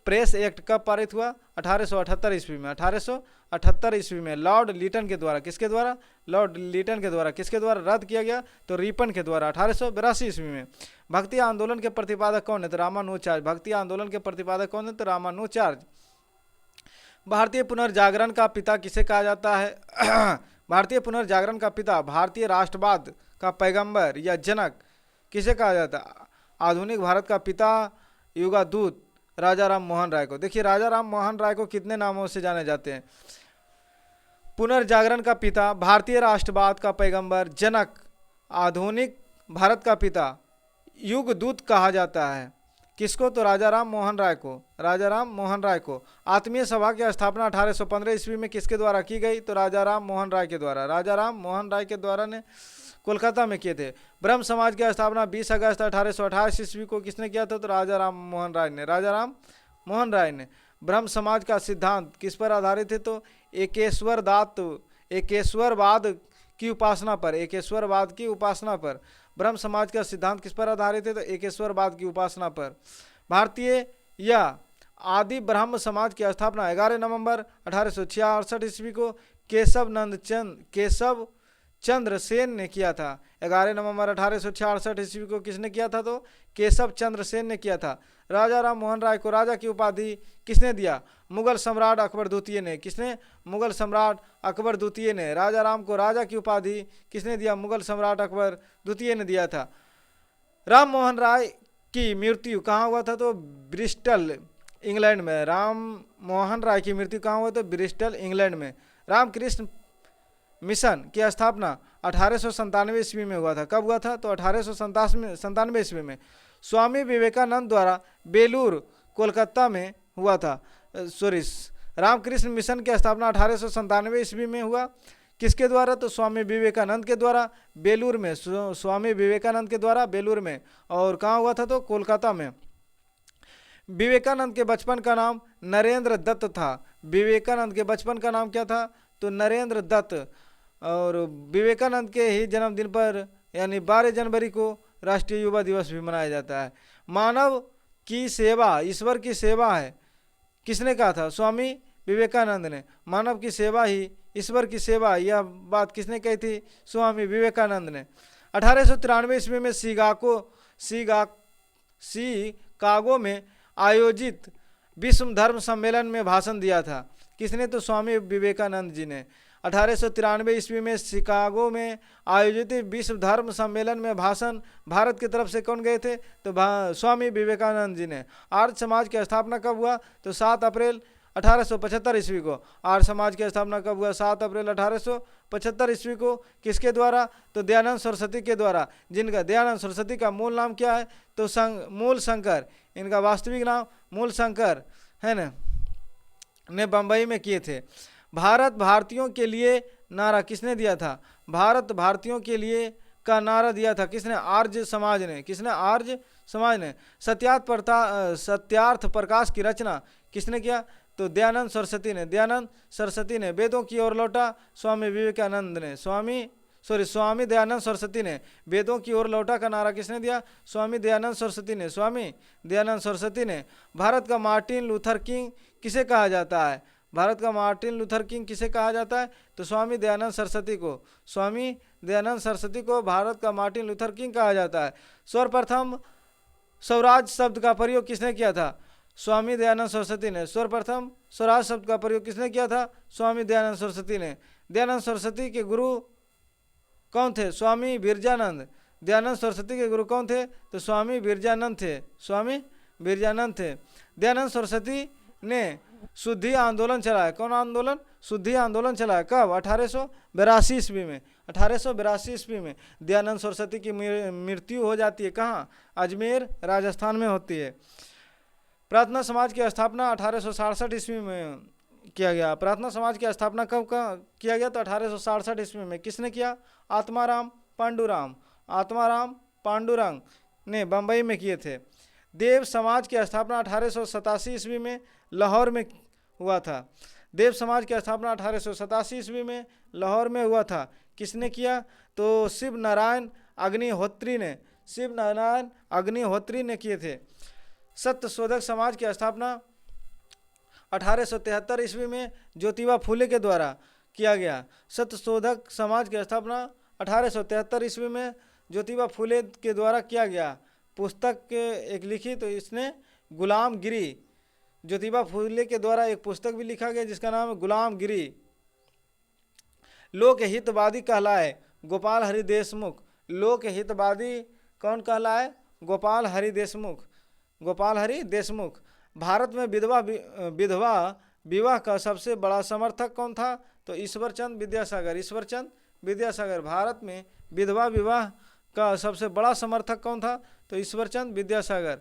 प्रेस एक्ट कब पारित हुआ? 1878 ईस्वी में। 1878 ईस्वी में लॉर्ड लीटन के द्वारा। किसके द्वारा? लॉर्ड लीटन के द्वारा। किसके द्वारा रद्द किया गया? तो रिपन के द्वारा 1882 ईस्वी में। भक्ति आंदोलन के प्रतिपादक कौन है? तो रामानुजाचार्य। भक्ति आंदोलन के प्रतिपादक कौन है? तो रामानुजाचार्य। भारतीय पुनर्जागरण का पिता किसे कहा जाता है? भारतीय पुनर्जागरण का पिता, भारतीय राष्ट्रवाद का पैगंबर या जनक किसे कहा जाता है? आधुनिक भारत का पिता, युगादूत राजा राम मोहन राय को। देखिए राजा राम मोहन राय को कितने नामों से जाने जाते हैं? पुनर्जागरण का पिता, भारतीय राष्ट्रवाद का पैगंबर, जनक, आधुनिक भारत का पिता, युगदूत कहा जाता है। किसको? तो राजा राम मोहन राय को। राजा राम मोहन राय को। आत्मीय सभा की स्थापना 1815 ईस्वी में किसके द्वारा की गई? तो राजा राम मोहन राय के द्वारा। राजा राम मोहन राय के द्वारा ने कोलकाता में किए थे। ब्रह्म समाज की स्थापना 20 अगस्त 1828 ईस्वी को किसने किया था? तो राजा राम मोहन राय ने। राजा राम मोहन राय ने। ब्रह्म समाज का सिद्धांत किस पर आधारित है? तो एकेश्वरवाद की उपासना पर। एकेश्वरवाद की उपासना पर। ब्रह्म समाज का सिद्धांत किस पर आधारित है? तो एकेश्वरवाद की उपासना पर। भारतीय या आदि ब्रह्म समाज की स्थापना 11 नवंबर 1866 ईस्वी को केशव चंद्र सेन ने किया था। 11 नवंबर 1866 ईस्वी को किसने किया था? तो केशव चंद्र सेन ने किया था। राजा राम मोहन राय को राजा की उपाधि किसने दिया? मुगल सम्राट अकबर द्वितीय ने। किसने? मुगल सम्राट अकबर द्वितीय ने। राजा राम को राजा की उपाधि किसने दिया? मुगल सम्राट अकबर द्वितीय ने दिया था। राम मोहन राय की मृत्यु कहाँ हुआ था? तो ब्रिस्टल इंग्लैंड में। राम मोहन राय की मृत्यु कहाँ हुआ? तो ब्रिस्टल इंग्लैंड में। रामकृष्ण मिशन की स्थापना 1897 ईस्वी में हुआ था। कब हुआ था? तो 1897 ईस्वी में। स्वामी विवेकानंद द्वारा बेलूर कोलकाता में हुआ था। रामकृष्ण मिशन की स्थापना 1897 ईस्वी में हुआ। किसके द्वारा? तो स्वामी विवेकानंद के द्वारा बेलूर में। स्वामी विवेकानंद के द्वारा बेलूर में। और कहाँ हुआ था? तो कोलकाता में। विवेकानंद के बचपन का नाम नरेंद्र दत्त था। विवेकानंद के बचपन का नाम क्या था? तो नरेंद्र दत्त। और विवेकानंद के ही जन्मदिन पर यानी 12 जनवरी को राष्ट्रीय युवा दिवस भी मनाया जाता है। मानव की सेवा ईश्वर की सेवा है। किसने कहा था? स्वामी विवेकानंद ने। मानव की सेवा ही ईश्वर की सेवा, यह बात किसने कही थी? स्वामी विवेकानंद ने। 1893 ईस्वी में शिकागो में आयोजित विश्व धर्म सम्मेलन में भाषण दिया था। किसने? तो स्वामी विवेकानंद जी ने। 1893 ईस्वी में शिकागो में आयोजित विश्व धर्म सम्मेलन में भाषण भारत की तरफ से कौन गए थे? तो स्वामी विवेकानंद जी ने। आर्य समाज की स्थापना कब हुआ? तो 7 अप्रैल 1875 ईस्वी को। आर्य समाज की स्थापना कब हुआ? 7 अप्रैल 1875 ईस्वी को। किसके द्वारा? तो दयानंद सरस्वती के द्वारा, जिनका दयानंद सरस्वती का मूल नाम क्या है? तो मूल शंकर, इनका वास्तविक नाम मूल शंकर है ना, ने बंबई में किए थे। भारत भारतीयों के लिए नारा किसने दिया था? भारत भारतीयों के लिए का नारा दिया था किसने? आर्य समाज ने। किसने? आर्य समाज ने। सत्यार्थ प्रकाश की रचना किसने किया? तो दयानंद सरस्वती ने। दयानंद सरस्वती ने। वेदों की ओर लौटा स्वामी विवेकानंद ने। स्वामी दयानंद सरस्वती ने। वेदों की ओर लौटा का नारा किसने दिया? स्वामी दयानंद सरस्वती ने। स्वामी दयानंद सरस्वती ने। भारत का मार्टिन लूथर किंग किसे कहा जाता है? भारत का मार्टिन लूथर किंग किसे कहा जाता है? तो स्वामी दयानंद सरस्वती को। स्वामी दयानंद सरस्वती को भारत का मार्टिन लूथर किंग कहा जाता है। सर्वप्रथम स्वराज शब्द का प्रयोग किसने किया था? स्वामी दयानंद सरस्वती ने। सर्वप्रथम स्वराज शब्द का प्रयोग किसने किया था? स्वामी दयानंद सरस्वती ने। दयानंद सरस्वती के गुरु कौन थे? स्वामी बिरजानंद। दयानंद सरस्वती के गुरु कौन थे? तो स्वामी बिरजानंद थे। स्वामी बिरजानंद थे। दयानंद सरस्वती ने शुद्धि आंदोलन चलाया। कौन आंदोलन? शुद्धि आंदोलन चलाया। कब? 1882 ईस्वी में। 1882 ईस्वी में दयानंद सरस्वती की मृत्यु हो जाती है। कहाँ? अजमेर राजस्थान में होती है। प्रार्थना समाज की स्थापना 1867 ईस्वी में किया गया। प्रार्थना समाज की स्थापना कब किया गया? तो 1867 ईस्वी में। किसने किया? आत्माराम पांडुरंग ने बंबई में किए थे। देव समाज की स्थापना 1887 ईस्वी में लाहौर में हुआ था। देव समाज की स्थापना 1887 ईस्वी में लाहौर में हुआ था। किसने किया? तो शिव नारायण अग्निहोत्री ने किए थे। सत्यशोधक समाज की स्थापना 1873 ईस्वी में ज्योतिबा फूले के द्वारा किया गया। सत्यशोधक समाज की स्थापना 1873 ईस्वी में ज्योतिबा फूले के द्वारा किया गया। पुस्तक एक लिखी तो इसने गुलामगिरी। ज्योतिबा फूले के द्वारा एक पुस्तक भी लिखा गया जिसका नाम है गुलामगिरी। लोकहितवादी कहलाए गोपाल हरि देशमुख। लोकहितवादी कौन कहलाए? गोपाल हरि देशमुख। भारत में विधवा विवाह का सबसे बड़ा समर्थक कौन था? तो ईश्वरचंद विद्यासागर। भारत में विधवा विवाह का सबसे बड़ा समर्थक कौन था? तो ईश्वरचंद विद्यासागर।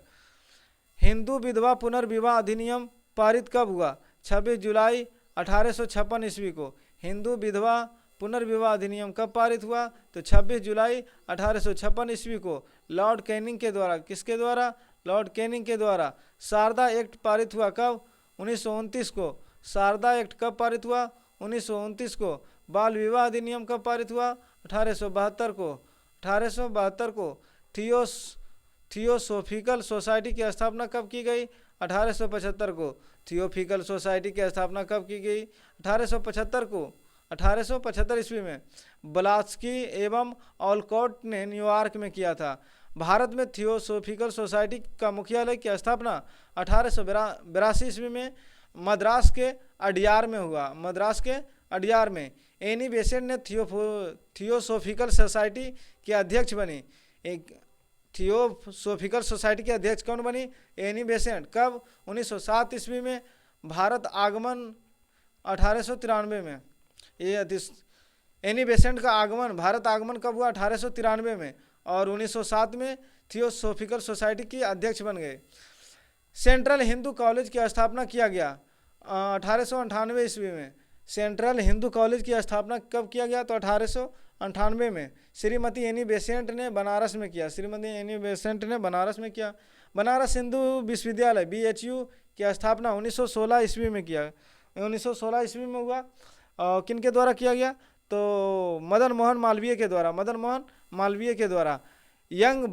हिंदू विधवा पुनर्विवाह अधिनियम पारित कब हुआ? 26 जुलाई 1856 ईस्वी को। हिंदू विधवा पुनर्विवाह अधिनियम कब पारित हुआ? तो 26 जुलाई 1856 ईस्वी को लॉर्ड कैनिंग के द्वारा। किसके द्वारा? लॉर्ड कैनिंग के द्वारा। शारदा एक्ट पारित हुआ कब? 1929 को। शारदा एक्ट कब पारित हुआ? 1929 को। बाल विवाह अधिनियम कब पारित हुआ? 1872 को। थियोसोफिकल सोसाइटी की स्थापना कब की गई? 1875 को। थियोसोफिकल सोसाइटी की स्थापना कब की गई? 1875 को। 1875 ईस्वी में ब्लास्की एवं ऑलकॉट ने न्यूयॉर्क में किया था। भारत में थियोसोफिकल सोसाइटी का मुख्यालय की स्थापना 1882 ईस्वी में मद्रास के अडियार में हुआ। मद्रास के अडियार में एनी बेसेंट ने थियोसोफिकल सोसाइटी के अध्यक्ष बनी। थियोसोफिकल सोसाइटी के अध्यक्ष कौन बनी? Annie Besant. कब? 1907 ईस्वी में। भारत आगमन 1893 में। ये एनी बेसेंट का आगमन, भारत आगमन कब हुआ? 1893 में। और 1907 में थियोसोफिकल सोसाइटी की अध्यक्ष बन गए। सेंट्रल हिंदू कॉलेज की स्थापना किया गया 1898 ईस्वी में। सेंट्रल हिंदू कॉलेज की स्थापना कब किया गया? तो 1898 में। श्रीमती एनी बेसेंट ने बनारस में किया। श्रीमती एनी बेसेंट ने बनारस में किया। बनारस हिंदू विश्वविद्यालय BHU की स्थापना 1916 ईस्वी में किया। 1916 ईस्वी में हुआ। किन के द्वारा किया गया? तो मदन मोहन मालवीय के द्वारा। यंग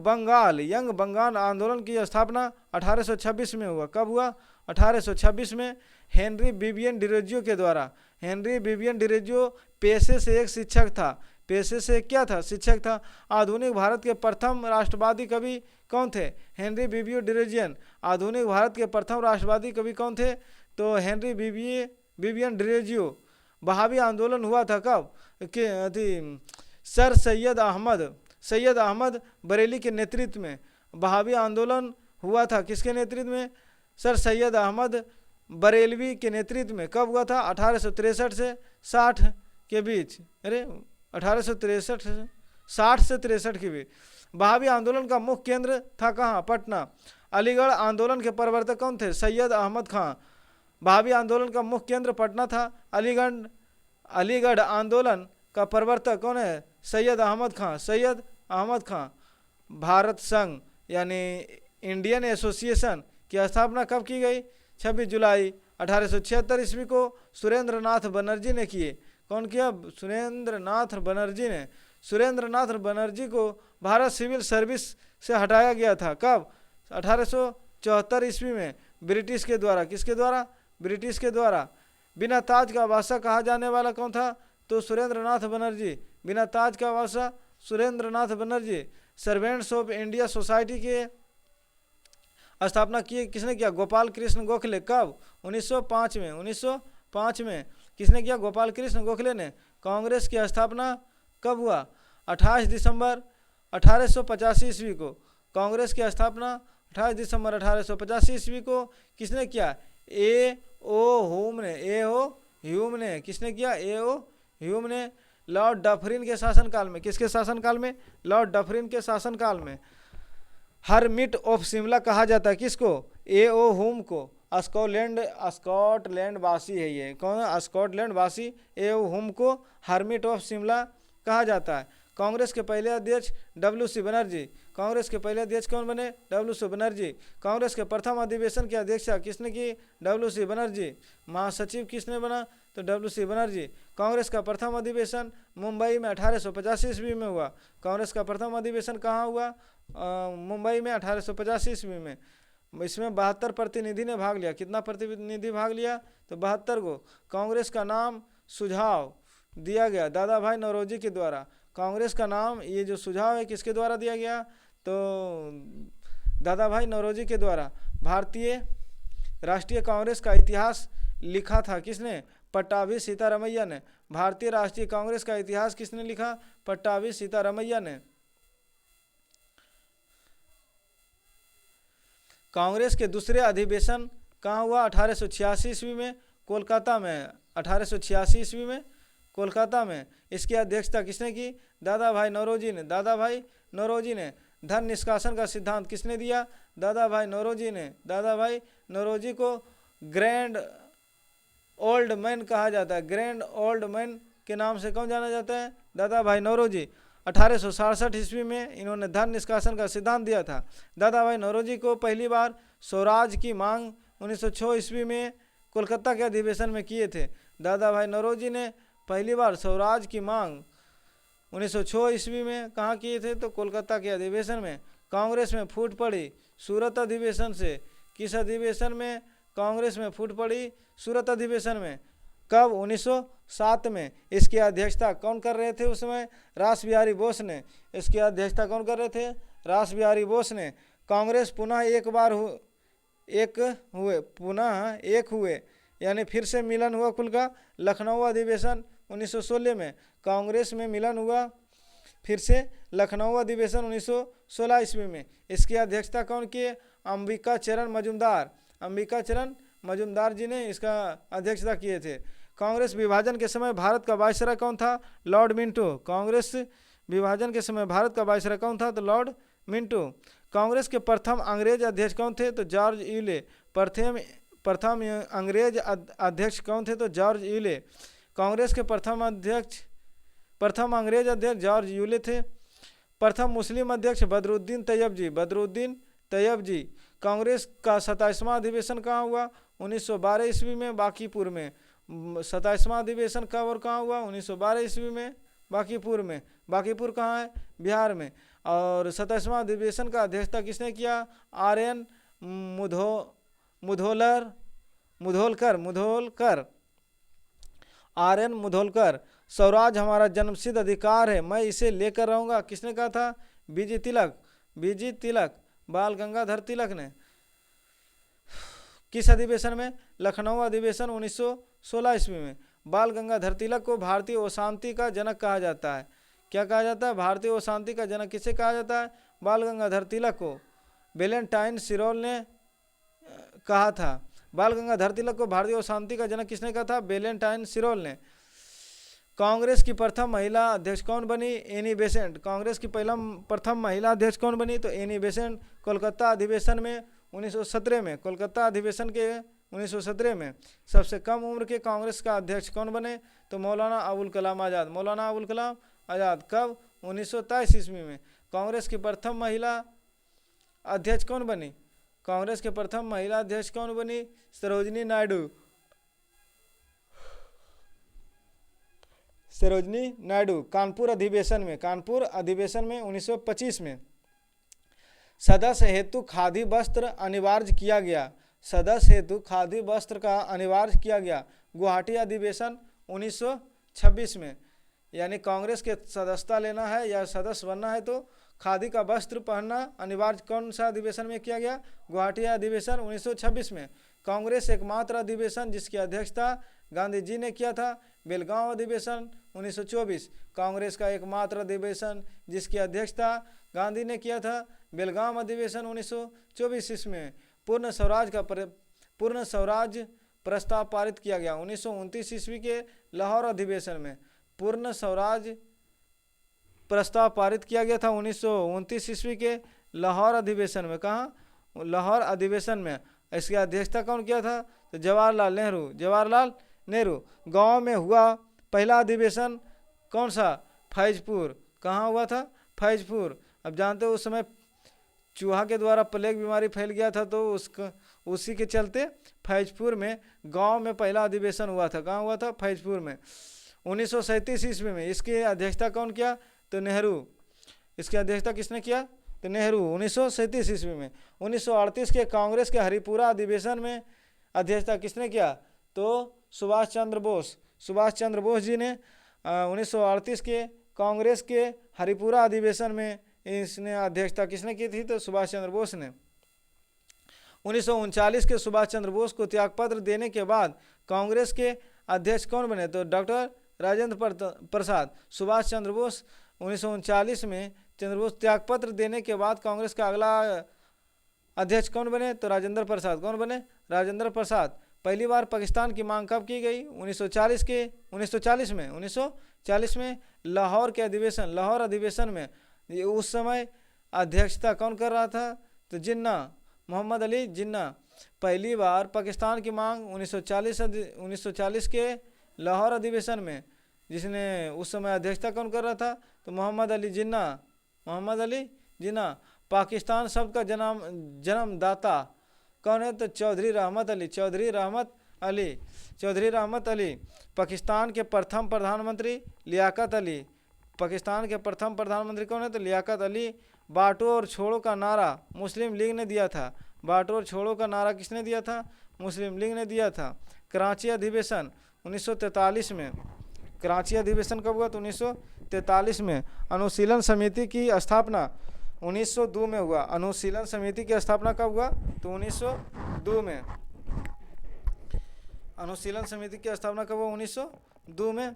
बंगाल आंदोलन की स्थापना 1826 में हुआ। कब हुआ? 1826 में हेनरी विवियन डिरोजियो के द्वारा। हेनरी विवियन डिरोजियो पेशे से एक शिक्षक था। पेशे से क्या था? शिक्षक था। आधुनिक भारत के प्रथम राष्ट्रवादी कवि कौन थे? Henry Vivian Derozio. आधुनिक भारत के प्रथम राष्ट्रवादी कवि कौन थे? तो हेनरी विवियन डिरोजियो। बहावी आंदोलन हुआ था कब? सर सैयद अहमद बरेली के नेतृत्व में बहावी आंदोलन हुआ था। किसके नेतृत्व में? सर सैयद अहमद बरेलवी के नेतृत्व में कब हुआ था? 1863 से 60 के बीच। अरे 1863 से 60 से 63 के बीच। वहाबी आंदोलन का मुख्य केंद्र था कहाँ? पटना। अलीगढ़ आंदोलन के प्रवर्तक कौन थे? सैयद अहमद खां। वहाबी आंदोलन का मुख्य केंद्र पटना था। अलीगढ़ आंदोलन का प्रवर्तक कौन है? सैयद अहमद खां। सैयद अहमद खां। भारत संघ यानी इंडियन एसोसिएशन की स्थापना कब की गई? 26 जुलाई 1876 ईस्वी को सुरेंद्र नाथ बनर्जी ने किए। कौन किया? सुरेंद्र नाथ बनर्जी ने। सुरेंद्र नाथ बनर्जी को भारत सिविल सर्विस से हटाया गया था। कब? 1874 ईस्वी में ब्रिटिश के द्वारा। किसके द्वारा? ब्रिटिश के द्वारा। बिना ताज का बादशाह कहा जाने वाला कौन था? तो सुरेंद्र नाथ बनर्जी। बिना ताज का बादशाह Surendra Nath Banerjee. Servants of India society के स्थापना किए किसने किया? गोपाल कृष्ण गोखले। कब? 1905 में। 1905 में किसने किया? गोपाल कृष्ण गोखले ने। कांग्रेस की स्थापना कब हुआ? 28 दिसंबर 1885 ईस्वी को। कांग्रेस की स्थापना 28 दिसंबर 1885 ईस्वी को किसने किया? ए ओ ह्यूम ने। ए ओ ह्यूम ने। किसने किया? ए ओ ह्यूम ने। लॉर्ड डफरिन के शासनकाल में। किसके शासनकाल में? लॉर्ड डफरिन के शासनकाल में। हरमिट ऑफ शिमला कहा जाता है किसको? ए ओ ह्यूम को। स्कॉटलैंड वासी है ये। कौन है? स्कॉटलैंड वासी ए ओ ह्यूम को हरमिट ऑफ शिमला कहा जाता है। कांग्रेस के पहले अध्यक्ष WC बनर्जी। कांग्रेस के पहले अध्यक्ष कौन बने? WC बनर्जी। कांग्रेस के प्रथम अधिवेशन की अध्यक्षता किसने की? WC बनर्जी। महासचिव किसने बना? तो WC बनर्जी। कांग्रेस का प्रथम अधिवेशन मुंबई में 1885 ईस्वी में हुआ। कांग्रेस का प्रथम अधिवेशन कहाँ हुआ? मुंबई में 1885 ईस्वी में। इसमें 72 प्रतिनिधि ने भाग लिया। कितना प्रतिनिधि भाग लिया? तो 72 को। कांग्रेस का नाम सुझाव दिया गया दादा भाई नौरोजी के द्वारा। कांग्रेस का नाम, ये जो सुझाव है, किसके द्वारा दिया गया? तो दादा भाई नौरोजी के द्वारा। भारतीय राष्ट्रीय कांग्रेस का इतिहास लिखा था किसने? पट्टाभी सीतारामैया ने। भारतीय राष्ट्रीय कांग्रेस का इतिहास किसने लिखा? पट्टाभी सीतारामैया ने। कांग्रेस के दूसरे अधिवेशन कहाँ हुआ? 1886 ईस्वी में कोलकाता में। 1886 ईस्वी में कोलकाता में। इसकी अध्यक्षता किसने की? दादा भाई नौरोजी ने। दादा भाई नौरोजी ने। धन निष्कासन का सिद्धांत किसने दिया? दादा भाई नौरोजी ने। दादा भाई नौरोजी को ग्रैंड ओल्ड मैन कहा जाता है। ग्रैंड ओल्ड मैन के नाम से कौन जाना जाता है? दादा भाई नौरोजी। 1867 ईस्वी में इन्होंने धन निष्कासन का सिद्धांत दिया था। दादा भाई नौरोजी को पहली बार स्वराज की मांग 1906 ईस्वी में कोलकाता के अधिवेशन में किए थे। दादा भाई नौरोजी ने पहली बार स्वराज की मांग 1906 ईस्वी में कहाँ किए थे? तो कोलकाता के अधिवेशन में। कांग्रेस में फूट पड़ी सूरत अधिवेशन से। किस अधिवेशन में कांग्रेस में फूट पड़ी? सूरत अधिवेशन में। कब? 1907 में। इसकी अध्यक्षता कौन कर रहे थे उस समय? रास बिहारी बोस ने। इसकी अध्यक्षता कौन कर रहे थे? रास बिहारी बोस ने। कांग्रेस पुनः एक हुए यानी फिर से मिलन हुआ कुल का। लखनऊ अधिवेशन 1916 में कांग्रेस में मिलन हुआ फिर से। लखनऊ अधिवेशन 1916 ईस्वी में। इसकी अध्यक्षता कौन किए? अंबिका चरण मजूमदार। अंबिका चरण मजूमदार जी ने इसका अध्यक्षता किए थे। कांग्रेस विभाजन के समय भारत का वायसराय कौन था? Lord Minto. कांग्रेस विभाजन के समय भारत का वायसराय कौन था? तो लॉर्ड मिंटो। कांग्रेस के प्रथम अंग्रेज अध्यक्ष कौन थे? तो जॉर्ज यूले। प्रथम अंग्रेज अध्यक्ष कौन थे? तो जॉर्ज यूले। कांग्रेस के प्रथम अंग्रेज अध्यक्ष जॉर्ज यूले थे। प्रथम मुस्लिम अध्यक्ष बदरुद्दीन तैयब जी। बदरुद्दीन तैयब जी। कांग्रेस का 27वां अधिवेशन कहाँ हुआ? 1912 ईस्वी में बांकीपुर में। 27वां अधिवेशन कब और कहाँ हुआ? 1912 ईस्वी में बांकीपुर में। बांकीपुर कहाँ है? बिहार में। और 27वां अधिवेशन का अध्यक्षता किसने किया? RN मुधोलकर। स्वराज हमारा जन्मसिद्ध अधिकार है, मैं इसे लेकर रहूँगा। किसने कहा था? बीजी तिलक। बाल गंगाधर तिलक ने। किस अधिवेशन में? लखनऊ अधिवेशन 1916 ईस्वी में। बाल गंगाधर तिलक को भारतीय अशांति का जनक कहा जाता है। क्या कहा जाता है? भारतीय अशांति का जनक किसे कहा जाता है? बाल गंगाधर तिलक को। वैलेंटाइन सिरोल ने कहा था। बाल गंगाधर तिलक को भारतीय और शांति का जनक किसने कहा था? वैलेंटाइन सिरोल ने। कांग्रेस की प्रथम महिला अध्यक्ष कौन बनी? Annie Besant. कांग्रेस की प्रथम महिला अध्यक्ष कौन बनी? तो एनी बेसेंट। कोलकाता अधिवेशन में 1917 में, कोलकाता अधिवेशन के 1917 में सबसे कम उम्र के कांग्रेस का अध्यक्ष कौन बने? तो मौलाना अबुल कलाम आज़ाद। मौलाना अबुल कलाम आज़ाद। कब? 1923 ईस्वी में। कांग्रेस की प्रथम महिला अध्यक्ष कौन बनी? कांग्रेस के प्रथम महिला अध्यक्ष कौन बनी? सरोजनी नायडू। सरोजनी नायडू। कानपुर अधिवेशन में, कानपुर अधिवेशन में 1925 में सदस्य हेतु खादी वस्त्र अनिवार्य किया गया। सदस्य हेतु खादी वस्त्र का अनिवार्य किया गया। गुवाहाटी अधिवेशन 1926 में। यानी कांग्रेस के सदस्यता लेना है या सदस्य बनना है तो खादी का वस्त्र पहनना अनिवार्य कौन सा अधिवेशन में किया गया? गुवाहाटी अधिवेशन 1926 में। कांग्रेस एकमात्र अधिवेशन जिसकी अध्यक्षता गांधी जी ने किया था, बेलगांव अधिवेशन 1924। कांग्रेस का एकमात्र अधिवेशन जिसकी अध्यक्षता गांधी ने किया था, बेलगांव अधिवेशन 1924 इसमें। पूर्ण स्वराज प्रस्ताव पारित किया गया 1929 ईस्वी के लाहौर अधिवेशन में। पूर्ण स्वराज प्रस्ताव पारित किया गया था 1929 ईस्वी के लाहौर अधिवेशन में। कहाँ? लाहौर अधिवेशन में। इसकी अध्यक्षता कौन किया था? तो जवाहरलाल नेहरू। जवाहरलाल नेहरू। गांव में हुआ पहला अधिवेशन कौन सा? फैजपुर। कहाँ हुआ था? फैजपुर। अब जानते हो उस समय चूहा के द्वारा प्लेग बीमारी फैल गया था तो उसी के चलते फैजपुर में गांव में पहला अधिवेशन हुआ था। कहाँ हुआ था? फैजपुर में 1937 ईस्वी में। इसकी अध्यक्षता कौन किया? तो नेहरू। इसकी अध्यक्षता किसने किया? तो नेहरू 1937 ईस्वी में। 1938 के कांग्रेस के हरिपुरा अधिवेशन में अध्यक्षता किसने किया? तो सुभाष चंद्र बोस। सुभाष चंद्र बोस जी ने 1938 के कांग्रेस के हरिपुरा अधिवेशन में इसने अध्यक्षता किसने की थी? तो सुभाष चंद्र बोस ने। 1939 के सुभाष चंद्र बोस को त्यागपत्र देने के बाद कांग्रेस के अध्यक्ष कौन बने? तो डॉक्टर राजेंद्र प्रसाद। सुभाष चंद्र बोस 1939 में चंद्रबोस त्यागपत्र देने के बाद कांग्रेस का अगला अध्यक्ष कौन बने? तो राजेंद्र प्रसाद। कौन बने? राजेंद्र प्रसाद। पहली बार पाकिस्तान की मांग कब की गई? 1940 में लाहौर के अधिवेशन, लाहौर अधिवेशन में। उस समय अध्यक्षता कौन कर रहा था? तो जिन्ना, मोहम्मद अली जिन्ना। पहली बार पाकिस्तान की मांग 1940 के लाहौर अधिवेशन में, जिसने उस समय अध्यक्षता कौन कर रहा था? तो मोहम्मद अली जिन्ना। मोहम्मद अली जिन्ना। पाकिस्तान शब्द का जन्मदाता कौन है? तो चौधरी रहमत अली। चौधरी रहमत अली। चौधरी रहमत अली। पाकिस्तान के प्रथम प्रधानमंत्री लियाकत अली। पाकिस्तान के प्रथम प्रधानमंत्री कौन है? तो लियाकत अली। बांटो और छोड़ो का नारा मुस्लिम लीग ने दिया था। बांटो और छोड़ो का नारा किसने दिया था? मुस्लिम लीग ने दिया था। कराची अधिवेशन 1943 में। कराची अधिवेशन कब हुआ? तो 1943 में। अनुशीलन समिति की स्थापना 1902 में हुआ। अनुशीलन समिति की स्थापना कब हुआ? तो 1902 में। अनुशीलन समिति की स्थापना कब हुआ? 1902 में।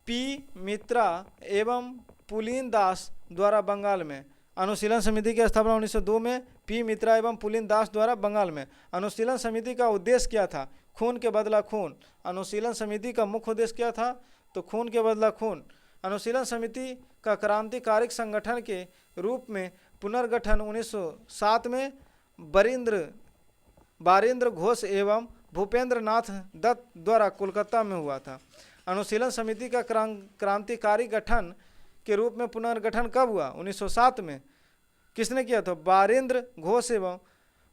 पी मित्रा एवं पुलिन दास द्वारा बंगाल में। अनुशीलन समिति की स्थापना 1902 में पी मित्रा एवं पुलिन दास द्वारा बंगाल में। अनुशीलन समिति का उद्देश्य क्या था? खून के बदला खून। अनुशीलन समिति का मुख्य उद्देश्य क्या था? तो खून के बदला खून। अनुशीलन समिति का क्रांतिकारिक संगठन के रूप में पुनर्गठन 1907 में बारिंद्र घोष एवं भूपेंद्र नाथ दत्त द्वारा कोलकाता में हुआ था। अनुशीलन समिति का क्रांतिकारी गठन के रूप में पुनर्गठन कब हुआ? 1907 में। किसने किया था? बारिंद्र घोष एवं